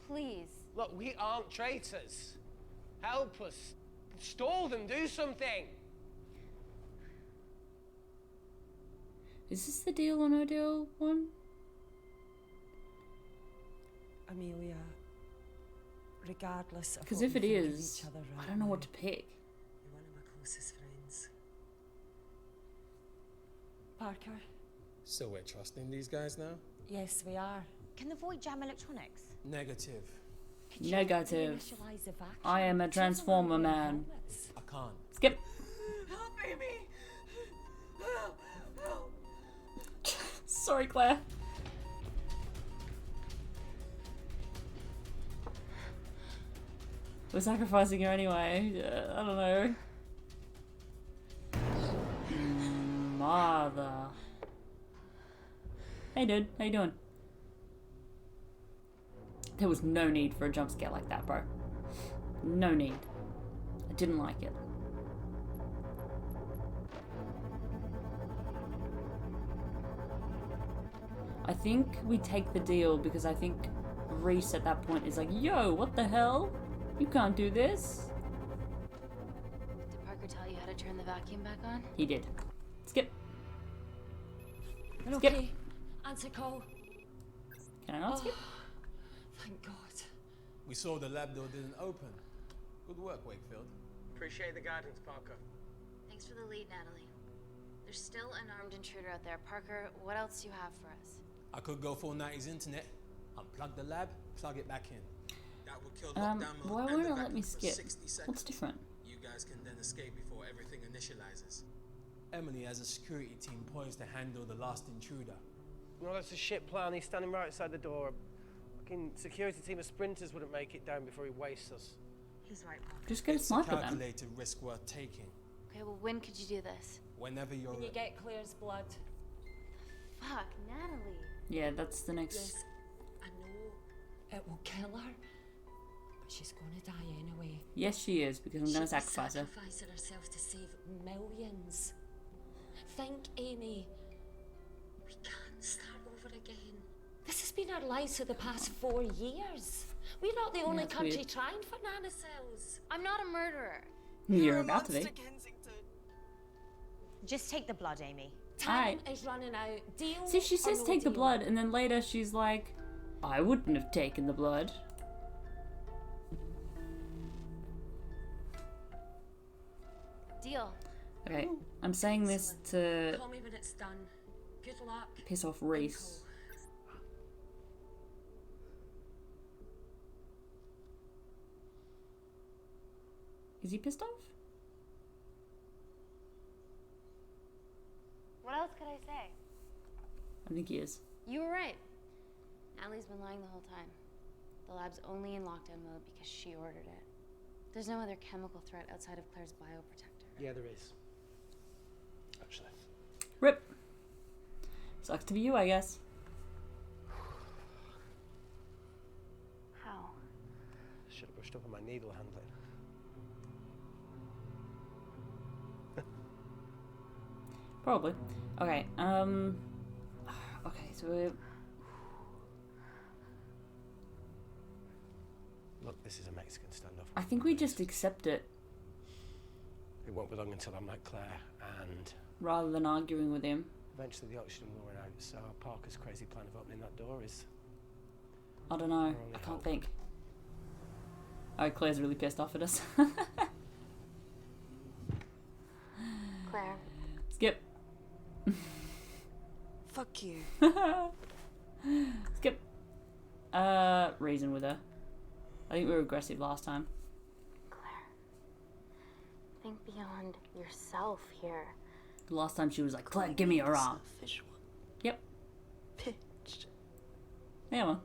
please. Look, we aren't traitors. Help us. Stall them. Do something. Is this the Deal or No Deal one? Amelia, regardless of Because what if we it think of is, each other I right don't know now, what to pick. you're one of my closest friends. Parker? So we're trusting these guys now? Yes, we are. Can the Void jam electronics? Negative. Could you Negative. reinitialize the vacuum? I am a Choose transformer one of your man. helmets. I can't. Skip. Help, Amy! Help! Help! Sorry, Claire. We're sacrificing her anyway. I don't know. Mother. Hey, dude. How you doing? There was no need for a jump scare like that, bro. No need. I didn't like it. I think we take the deal because I think Reese at that point is like, yo, what the hell? You can't do this. Did Parker tell you how to turn the vacuum back on? He did. Skip. We're Skip. okay. Answer call. Can I not skip? Thank God. We saw the lab door didn't open. Good work, Wakefield. Appreciate the guidance, Parker. Thanks for the lead, Natalie. There's still an armed intruder out there. Parker, what else do you have for us? I could go full 90s internet, unplug the lab, plug it back in. That would kill Why lockdown won't mode it and the let me vacuum for skip? 60 seconds. What's different? You guys can then escape before everything initializes. Emily has a security team poised to handle the last intruder. No, that's a shit plan. He's standing right outside the door. A fucking security team of sprinters wouldn't make it down before he wastes us. He's right, Parker. Just get a It's a sniper then. calculated risk worth taking. Okay, well, when could you do this? Whenever you're When you ready. get Claire's blood. Fuck, Natalie. Yeah, that's the next. Yes, I know it will kill her, but she's gonna die anyway. Yes, she is, because I'm gonna She's sacrifice her. sacrificing herself to save millions. Think, Amy. We can't start over again. This has been our lives for the past 4 years. We're not the only that's country weird. trying for nanocells. I'm not a murderer. You're about to be. Monster, Kensington. Just take the blood, Amy. Time is running out. Deal See, she or says no take the deal? blood, and then later she's like, I wouldn't have taken the blood. Deal. Okay, I'm saying this to Call me when it's done. Good luck. piss off Reese. Is he pissed off? What else could I say? I think he is. You were right. Allie's been lying the whole time. The lab's only in lockdown mode because she ordered it. There's no other chemical threat outside of Claire's bioprotector. Yeah, there is. Actually. Rip. Sucks to be you, I guess. How? Should have brushed up on my needle handling. Probably. Okay, okay, so we're... Look, this is a Mexican standoff. I think we just accept it It won't be long until I'm like Claire, and rather than arguing with him. eventually the oxygen will run out, so Parker's crazy plan of opening that door is... I don't know. Our only I can't hope. think. Oh, Claire's really pissed off at us. Claire. Skip. Fuck you. Skip. Reason with her. I think we were aggressive last time. Think beyond yourself here. The last time she was like, Claire, give me your arm. Yep. Pitch. Yeah, well.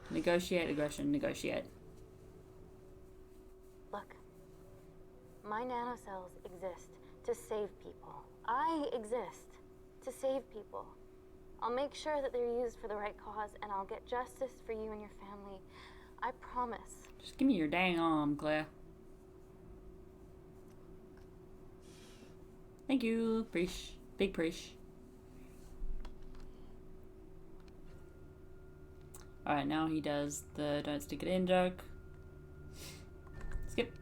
Negotiate, aggression, negotiate. Look, my nanocells exist to save people. I exist to save people. I'll make sure that they're used for the right cause, and I'll get justice for you and your family. I promise. Just give me your dang arm, Claire. Thank you, Preach. Big Preach. Alright, now he does the don't stick it in joke. Skip.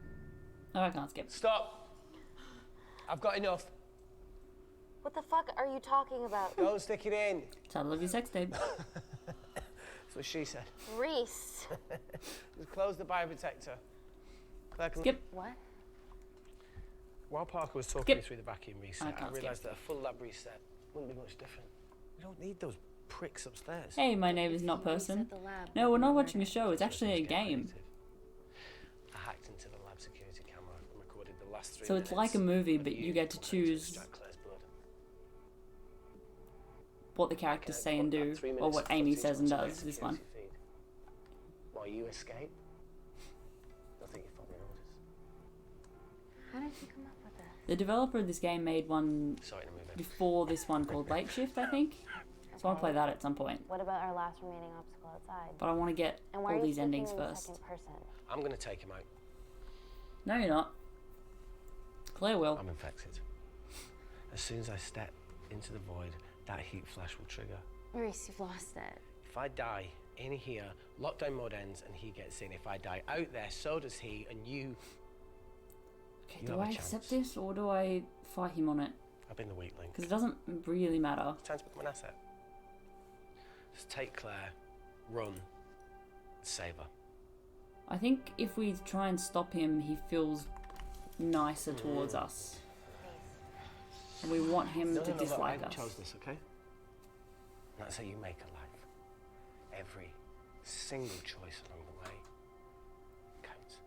No, I can't skip. Stop! I've got enough. What the fuck are you talking about? Don't stick it in. Title of your sex tape. That's what she said. Reese. Just close the bioprotector. Claire can... Skip. What? While Parker was talking Skip. me through the vacuum I reset, I can't realised that a full lab reset wouldn't be much different. We don't need those pricks upstairs. Hey, my name is not person. the lab, No, we're not watching a show. It's actually a game. I hacked into the lab security camera and recorded the last 3 So minutes. it's like a movie, of but you get to choose extract Claire's blood. what the characters say and Put that do, 3 or minutes what of Amy footage says and onto my does. This one. security feed. While you escape, I think you followed orders. How did you come up with this? The developer of this game made one Sorry to move in. before this one called Late Shift, I think. So I want to play that at some point. What about our last remaining obstacle outside? But I want to get And why all are you these speaking endings in the first. second person? I'm going to take him out. No, you're not. Claire will. I'm infected. As soon as I step into the void, that heat flash will trigger. Reese, you've lost it. If I die in here, lockdown mode ends and he gets in. If I die out there, so does he, and you... Okay, you do have a I chance. accept this or do I fight him on it? I've been the weak link. Because it doesn't really matter. Time to become an asset. Just take Claire, run, save her. I think if we try and stop him, he feels nicer towards us. And we want him to dislike I us. chose this, okay? That's how you make a life. Every single choice along the way counts.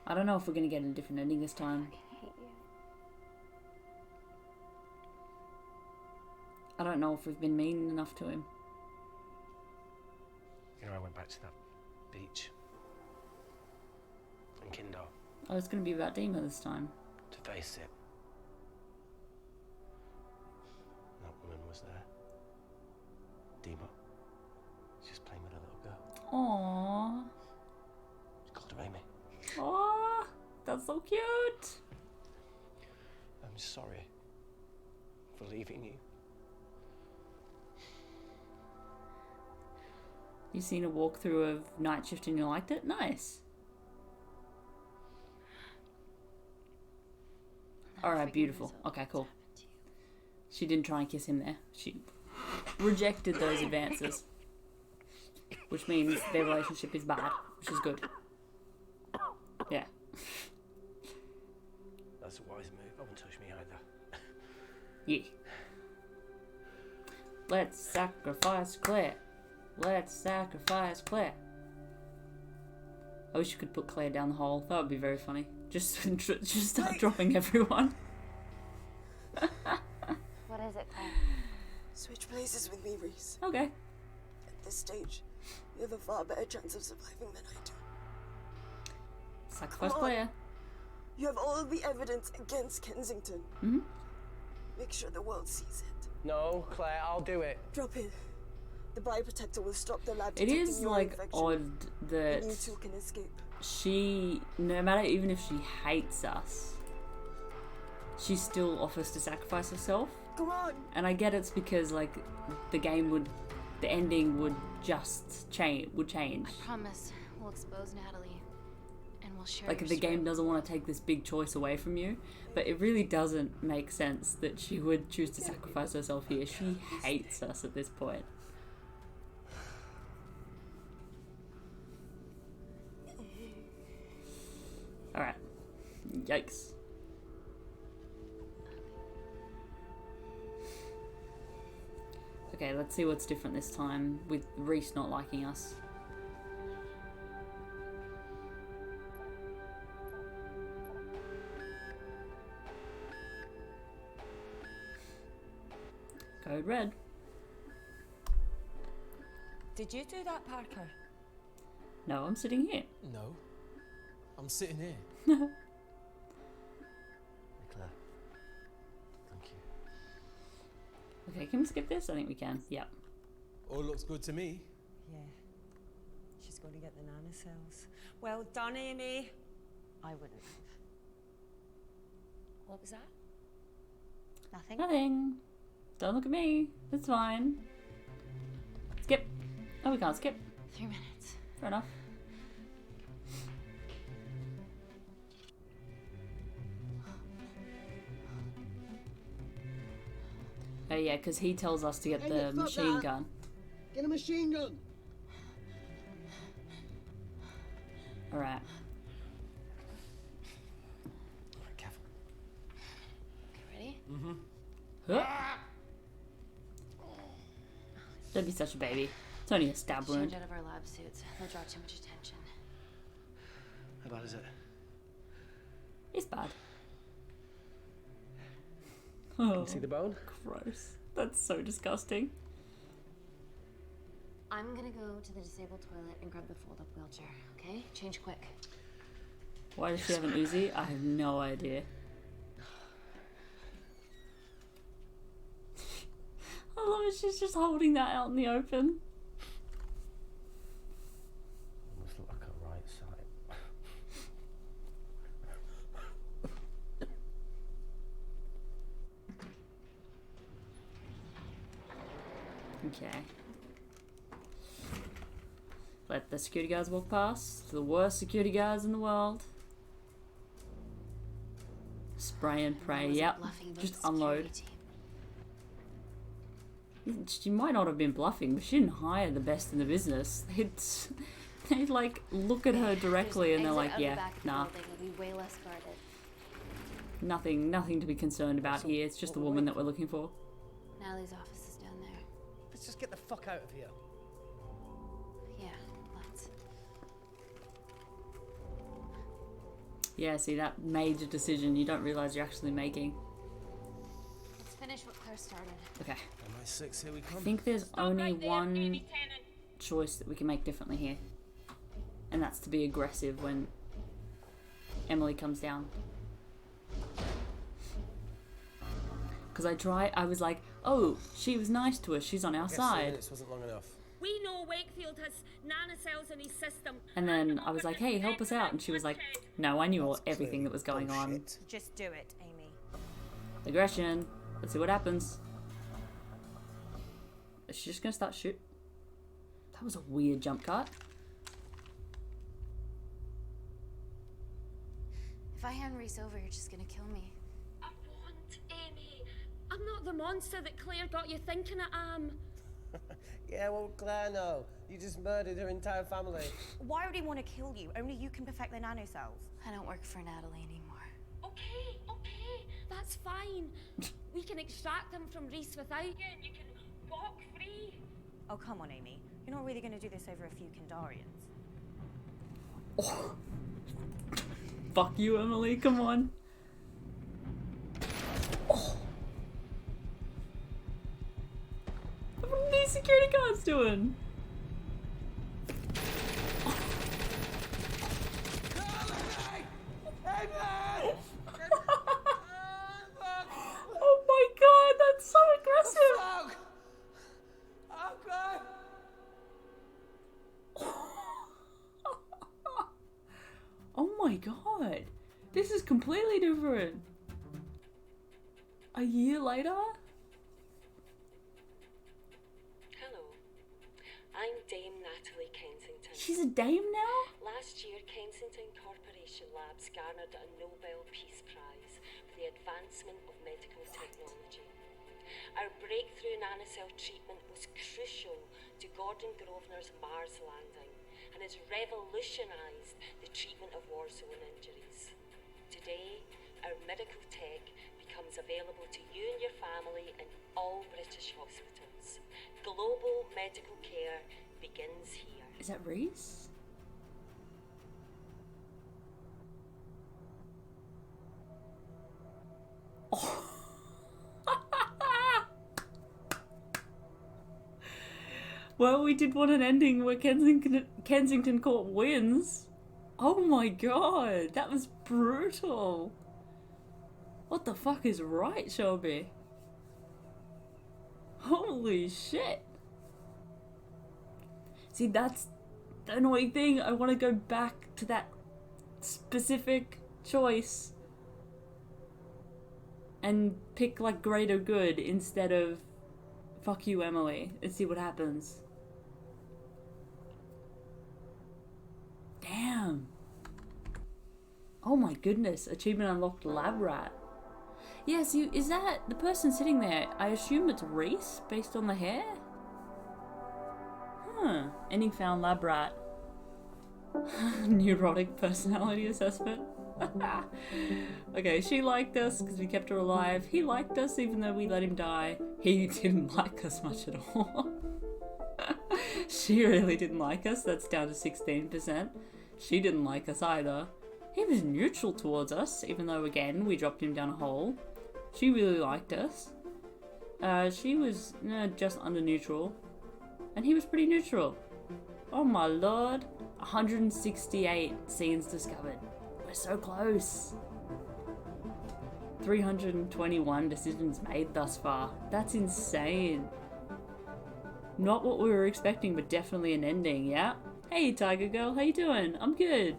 I don't know if we're going to get a different ending this time. I don't know if we've been mean enough to him. You know, I went back to that beach in Kindor Oh, it's going to be about Dima this time. to face it. That woman was there. Dima. She's playing with a little girl. Aww. She called her Amy. Aww. That's so cute. I'm sorry for leaving you. You seen a walkthrough of Night Shift and you liked it? Nice. Alright, beautiful. Okay, cool. She didn't try and kiss him there. She rejected those advances. Which means their relationship is bad, which is good. Yeah. That's a wise move. I won't touch me either. Yeah. Let's sacrifice Claire. Let's sacrifice Claire. I wish you could put Claire down the hole. That would be very funny. Just start dropping everyone. What is it, Claire? Switch places with me, Reese. Okay. At this stage, you have a far better chance of surviving than I do. Sacrifice Come on. Claire. You have all the evidence against Kensington. Mm-hmm. Make sure the world sees it. No, Claire, I'll do it. Drop it. The bioprotector will stop the lab It detecting is your like infection, odd and that you two can escape. she, no matter even if she hates us, she still offers to sacrifice herself. Come on. And I get it's because like the ending would just change. I promise we'll expose Natalie, and we'll share. Like your the story. game doesn't want to take this big choice away from you, but it really doesn't make sense that she would choose to sacrifice herself here. She hates us at this point. Alright. Yikes. Okay, let's see what's different this time with Reese not liking us. Code red. Did you do that, Parker? No, I'm sitting here. No. I'm sitting here. Claire. Thank you. Okay, can we skip this? I think we can. Yep. All looks good to me. Yeah. She's going to get the nanocells. Well done, Amy. I wouldn't have. What was that? Nothing? Nothing. Don't look at me. It's fine. Skip. Oh, we can't skip. 3 minutes. Fair enough. Oh yeah, because he tells us to get Hey, the fuck machine that. gun. Get a machine gun. Alright. Careful. Ready? Mm-hmm. Huh? Don't be such a baby. It's only a stab wound. Change out of our lab suits. They'll draw too much attention. How bad is it? It's bad. Can Oh, you see the bone? gross. That's so disgusting. I'm gonna go to the disabled toilet and grab the fold-up wheelchair. Okay? Change quick. Why does she have an Uzi? I have no idea. I love it. She's just holding that out in the open. Almost look like a right side. Okay. Let the security guards walk past. The worst security guards in the world. Spray and pray. wasn't Yep. bluffing about Just the unload. security She might not have been bluffing, but she didn't hire the best in the business. They'd like look at her directly and they're like, yeah, nah, They will be way less guarded. nothing to be concerned about here. It's just the woman that we're looking for. Natalie's office is down there. Let's just get the fuck out of here. Yeah, let's. Yeah, see, that major decision you don't realize you're actually making. Let's finish what Claire started. Okay. MI6, here we I come. think there's only one choice that we can make differently here. And that's to be aggressive when Emily comes down. Because I was like, oh, she was nice to us, she's on our Guess 3 side. minutes wasn't long enough. We know Wakefield has nanocells in his system. And then I was like, hey, help us out. And she was like, no, I knew everything that was going on. Just do it, Amy. Aggression. Let's see what happens. Is she just gonna start shoot? That was a weird jump cut. If I hand Reese over, you're just gonna kill me. monster that Claire got you thinking I am. Yeah, well, Claire, no. You just murdered her entire family. Why would he want to kill you? Only you can perfect the nanocells. I don't work for Natalie anymore. Okay, that's fine. We can extract them from Reese without you, and you can walk free. Oh, come on, Amy. You're not really going to do this over a few Kandarians. Oh. Fuck you, Emily, come on. Oh. What are these security guards doing? Oh my god, that's so aggressive! Oh my god, this is completely different. A year later? Hello, I'm Dame Natalie Kensington. She's a dame now? Last year, Kensington Corporation Labs garnered a Nobel Peace Prize for the advancement of medical technology. Our breakthrough nanocell treatment was crucial to Gordon Grosvenor's Mars landing and has revolutionised the treatment of war zone injuries. Today, our medical tech becomes available to you and your family in all British hospitals. Global medical care begins here. Is that Reese? Oh. Well, we did want an ending where Kensington Court wins. Oh my god, that was brutal. What the fuck is right, Shelby? Holy shit. See, that's the annoying thing. I want to go back to that specific choice and pick like greater good instead of fuck you, Emily, and see what happens. Damn. Oh my goodness, achievement unlocked, Lab Rat. Yes, is that the person sitting there? I assume it's Reese based on the hair? Huh. Ending found, Lab Rat. Neurotic personality assessment. Okay, she liked us because we kept her alive. He liked us even though we let him die. He didn't like us much at all. She really didn't like us. That's down to 16%. She didn't like us either. He was neutral towards us, even though again we dropped him down a hole. She really liked us. She was just under neutral. And he was pretty neutral. Oh my lord. 168 scenes discovered. We're so close. 321 decisions made thus far. That's insane. Not what we were expecting, but definitely an ending, yeah? Hey, Tiger Girl, how you doing? I'm good.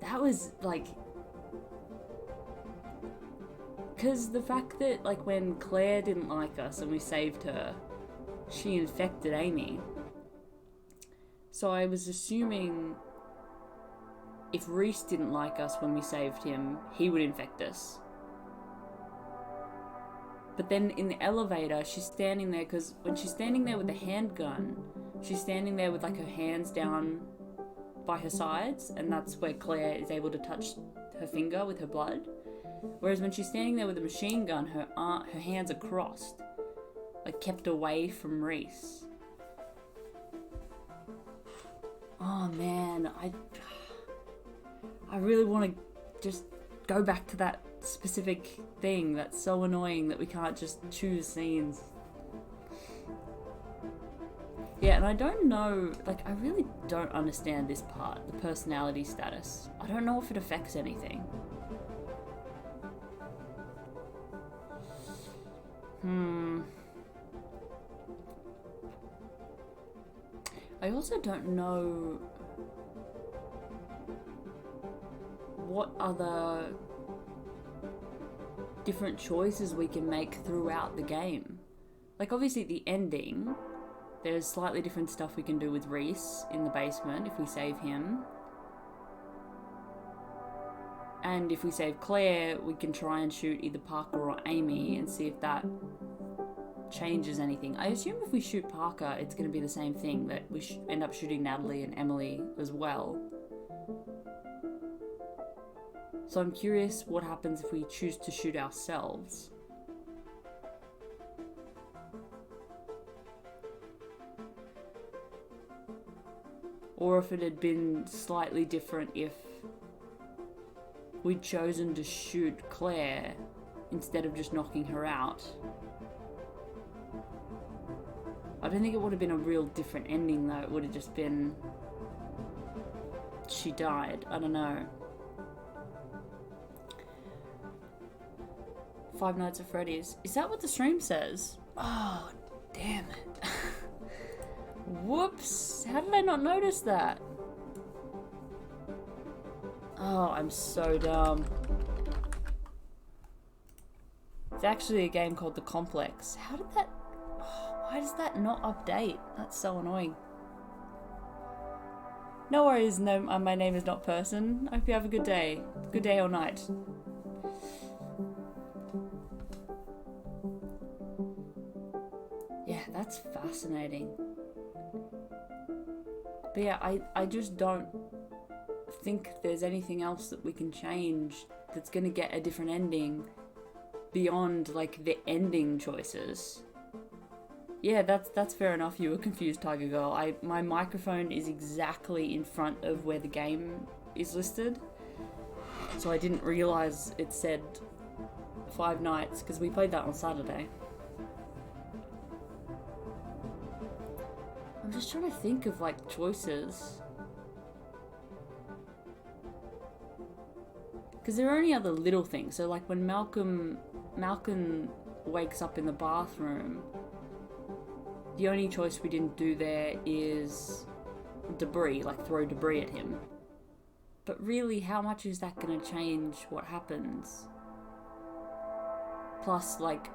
That was, like... Because the fact that, like, when Claire didn't like us and we saved her, she infected Amy. So I was assuming if Reese didn't like us when we saved him, he would infect us. But then in the elevator, she's standing there, because when she's standing there with the handgun, she's standing there with like her hands down by her sides, and that's where Claire is able to touch her finger with her blood. Whereas when she's standing there with a machine gun, her hands are crossed, like kept away from Reese. Oh man, I really want to just go back to that specific thing that's so annoying that we can't just choose scenes. Yeah, and I don't know, like, I really don't understand this part, the personality status. I don't know if it affects anything. I also don't know what other different choices we can make throughout the game. Like, obviously at the ending, there's slightly different stuff we can do with Reese in the basement if we save him. And if we save Claire, we can try and shoot either Parker or Amy and see if that changes anything. I assume if we shoot Parker, it's going to be the same thing, that we end up shooting Natalie and Emily as well. So I'm curious what happens if we choose to shoot ourselves. Or if it had been slightly different if we'd chosen to shoot Claire instead of just knocking her out. I don't think it would have been a real different ending though. It would have just been she died. I don't know. Five Nights at Freddy's. Is that what the stream says? Oh, damn it. Whoops. How did I not notice that? Oh, I'm so dumb. It's actually a game called The Complex. How did that... Oh, why does that not update? That's so annoying. No worries, no, my name is not person. I hope you have a good day. Good day or night. Yeah, that's fascinating. But yeah, I just don't think there's anything else that we can change that's gonna get a different ending beyond like the ending choices. Yeah, that's fair enough. You were confused, Tiger Girl. My microphone is exactly in front of where the game is listed, so I didn't realize it said Five Nights because we played that on Saturday. I'm just trying to think of like choices. Because there are only other little things. So like when Malcolm wakes up in the bathroom, the only choice we didn't do there is debris, like throw debris at him. But really, how much is that going to change what happens? Plus, like,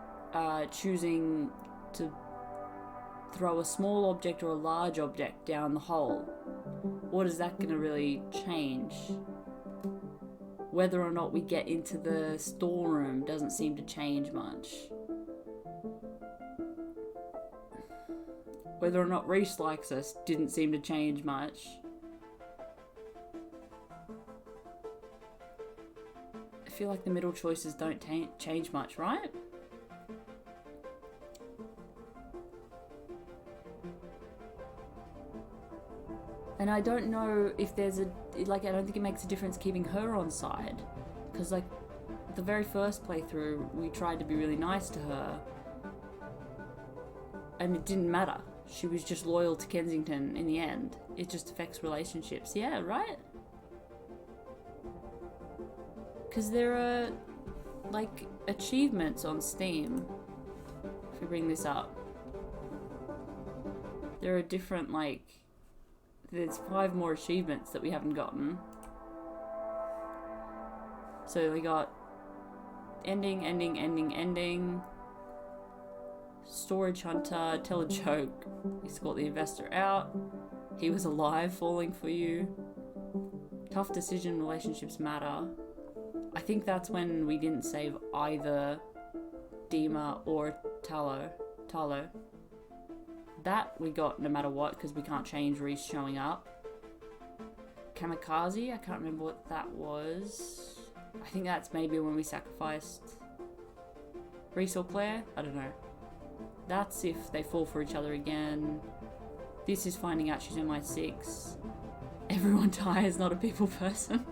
choosing to throw a small object or a large object down the hole. What is that going to really change? Whether or not we get into the storeroom doesn't seem to change much. Whether or not Reese likes us didn't seem to change much. I feel like the middle choices don't change much, right? And I don't know if there's I don't think it makes a difference keeping her on side. Because, like, the very first playthrough, we tried to be really nice to her. And it didn't matter. She was just loyal to Kensington in the end. It just affects relationships. Yeah, right? Because there are, like, achievements on Steam. If we bring this up. There are different, like... There's 5 more achievements that we haven't gotten. So we got... Ending, ending, ending, ending... Storage hunter, tell a joke, escort the investor out, he was alive falling for you, tough decision, relationships matter. I think that's when we didn't save either Dima or Talo. That we got no matter what because we can't change Reese showing up. Kamikaze, I can't remember what that was. I think that's maybe when we sacrificed Reese or Claire, I don't know. That's if they fall for each other again. This is finding out she's MI6. Everyone dies, not a people person.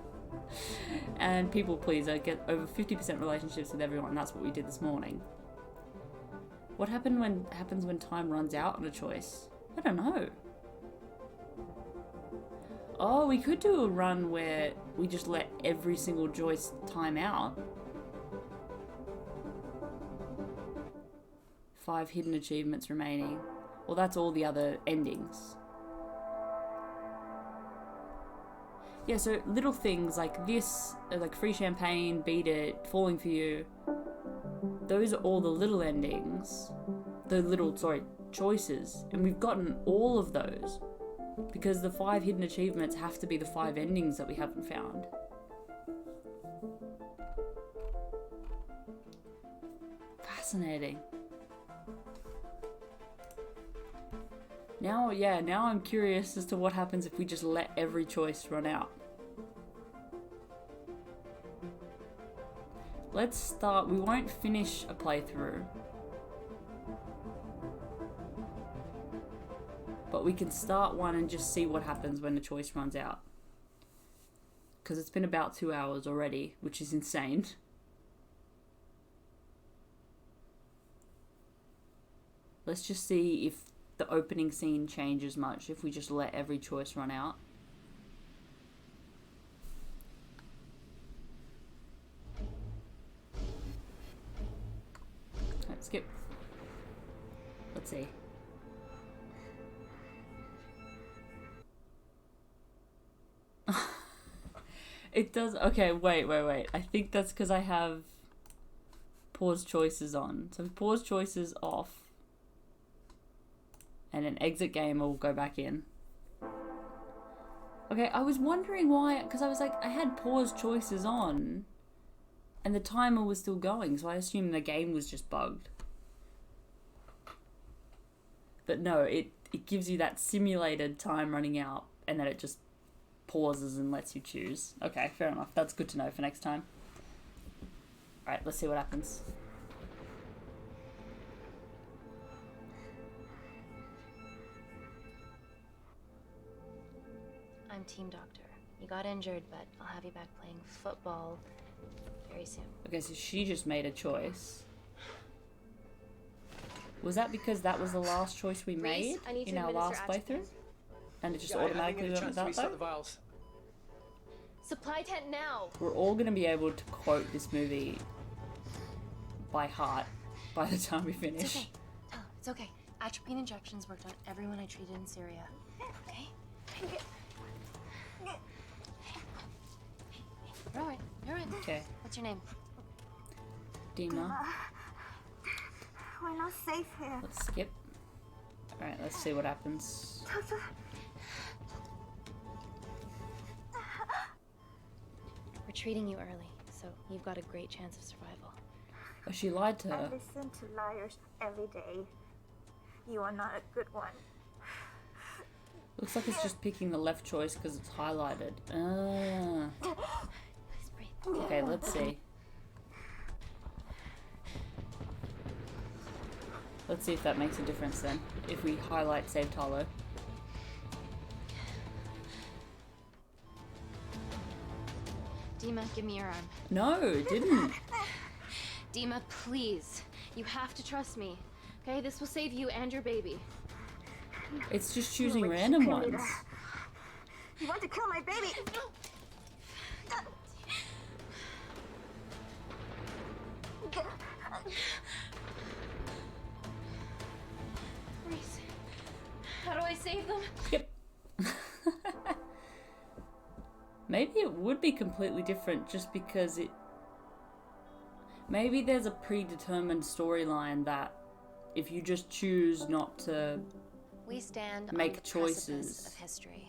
And people pleaser, get over 50% relationships with everyone. That's what we did this morning. What happens when time runs out on a choice? I don't know. Oh, we could do a run where we just let every single choice time out. 5 hidden achievements remaining. Well, that's all the other endings. Yeah, so little things like this, like free champagne, beat it, falling for you. Those are all the little endings. Choices. And we've gotten all of those. Because the 5 hidden achievements have to be the 5 endings that we haven't found. Fascinating. Now I'm curious as to what happens if we just let every choice run out. Let's start. We won't finish a playthrough, but we can start one and just see what happens when the choice runs out. Because it's been about 2 hours already, which is insane. Let's just see if the opening scene changes much if we just let every choice run out. Right, skip. Let's see. It does. Okay, wait. I think that's because I have pause choices on. So pause choices off. And then exit game, or we'll go back in. Okay, I was wondering why, because I was like, I had pause choices on, and the timer was still going, so I assumed the game was just bugged. But no, it gives you that simulated time running out, and then it just pauses and lets you choose. Okay, fair enough. That's good to know for next time. Alright, let's see what happens. I'm Team Doctor. You got injured, but I'll have you back playing football very soon. Okay, so she just made a choice. Was that because that was the last choice we made in our last playthrough? And it just automatically went with that though? Supply tent now! We're all going to be able to quote this movie by heart by the time we finish. It's okay. Tyler, it's okay. Atropine injections worked on everyone I treated in Syria. Okay? You're alright. You're alright. Okay. What's your name? Dima. We're not safe here. Let's skip. Alright, let's see what happens. We're treating you early, so you've got a great chance of survival. Oh, she lied to I her. listen to liars every day. You are not a good one. Looks like it's just picking the left choice because it's highlighted. Ah. Okay, let's see. Let's see if that makes a difference then. If we highlight Save Tyler. Dima, give me your arm. No, it didn't. Dima, please. You have to trust me. Okay, this will save you and your baby. It's just choosing random ones. You want to kill my baby? Reese, how do I save them? Yep. Maybe it would be completely different just because it... Maybe there's a predetermined storyline that if you just choose not to we stand make on the choices precipice of history.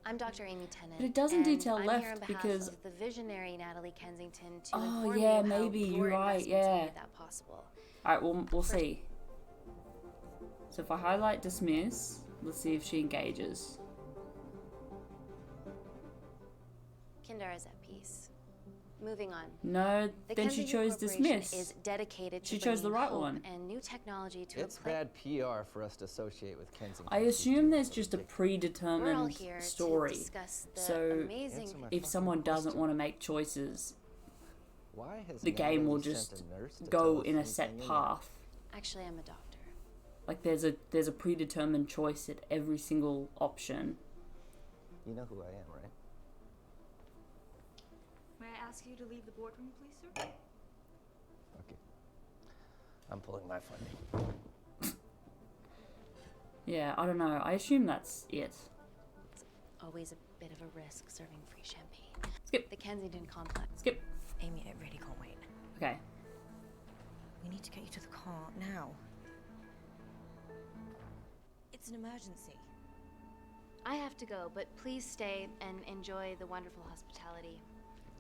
I'm Dr. Amy Tennant. But it doesn't detail I'm left here on behalf because- of the visionary Natalie Kensington to Oh, inform yeah, you how maybe, your you're right, investments yeah. made that possible. Alright, we'll see. So if I highlight dismiss, let's see if she engages. Kindar is at peace. Moving on. No, The then she Kensington chose Corporation dismiss. is dedicated to She chose the bringing right hope one. and new technology to It's bad PR for us to associate with Kensington. I assume there's just a We're all predetermined here to story. discuss the So amazing if someone doesn't want to make choices, Why has the game will Natalie just sent a nurse to go tell us in a set anything path. Actually, I'm a doctor. Like there's a predetermined choice at every single option. You know who I am, right? May I ask you to leave the boardroom, please, sir? Okay. I'm pulling my funding. Yeah, I don't know. I assume that's it. Always a bit of a risk serving free champagne. Skip. The Kensington complex. Skip. Amy, I really can't wait. Okay. We need to get you to the car now. It's an emergency. I have to go, but please stay and enjoy the wonderful hospitality.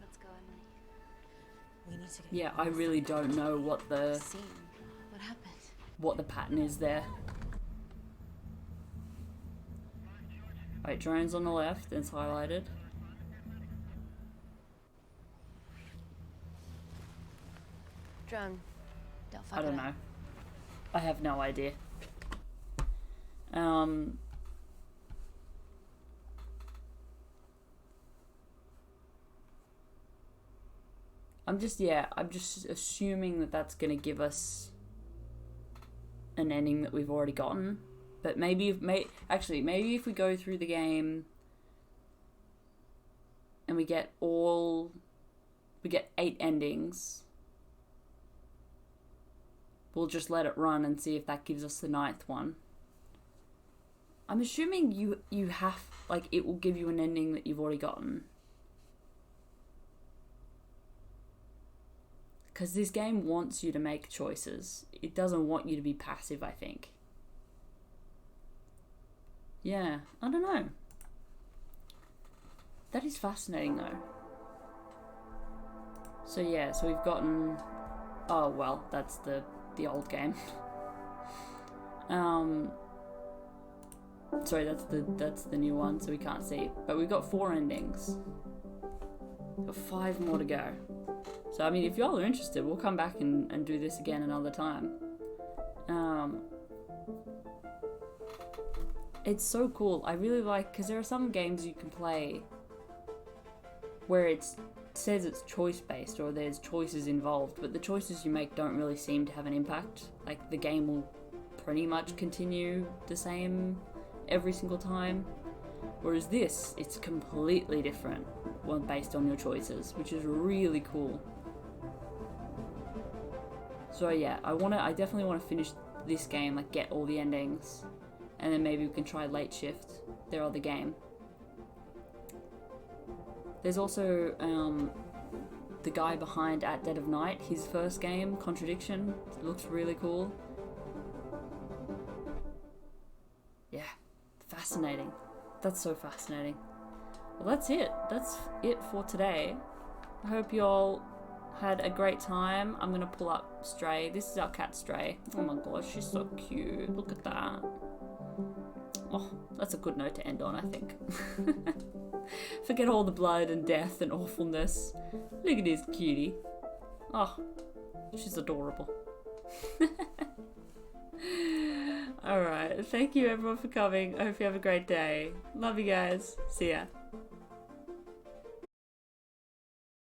Let's go, Emily. We need to get Yeah, I really don't know what the scene. What happened? what the pattern is there. Right, drone's on the left, and it's highlighted. Drone. Don't fuck I don't it know. up. I have no idea. I'm just assuming that that's gonna give us an ending that we've already gotten. But maybe if we go through the game and we get 8 endings, we'll just let it run and see if that gives us the 9th one. I'm assuming you have, like, it will give you an ending that you've already gotten. Because this game wants you to make choices. It doesn't want you to be passive, I think. Yeah, I don't know. That is fascinating, though. So yeah, so we've gotten... Oh, well, that's the old game. Sorry, that's the new one, so we can't see. But we've got 4 endings. Got 5 more to go. So, I mean, if y'all are interested, we'll come back and do this again another time. It's so cool. I really like, because there are some games you can play where it says it's choice-based or there's choices involved, but the choices you make don't really seem to have an impact. Like, the game will pretty much continue the same every single time. Whereas this, it's completely different based on your choices, which is really cool. So yeah, I definitely want to finish this game, like get all the endings, and then maybe we can try Late Shift, their other game. There's also the guy behind At Dead of Night, his first game, Contradiction. It looks really cool. Yeah, fascinating. That's so fascinating. Well, that's it. That's it for today. I hope you all had a great time. I'm gonna pull up Stray. This is our cat Stray. Oh my gosh, she's so cute. Look at that. Oh, that's a good note to end on, I think. Forget all the blood and death and awfulness. Look at this cutie. Oh, she's adorable. Alright, thank you everyone for coming. I hope you have a great day. Love you guys. See ya.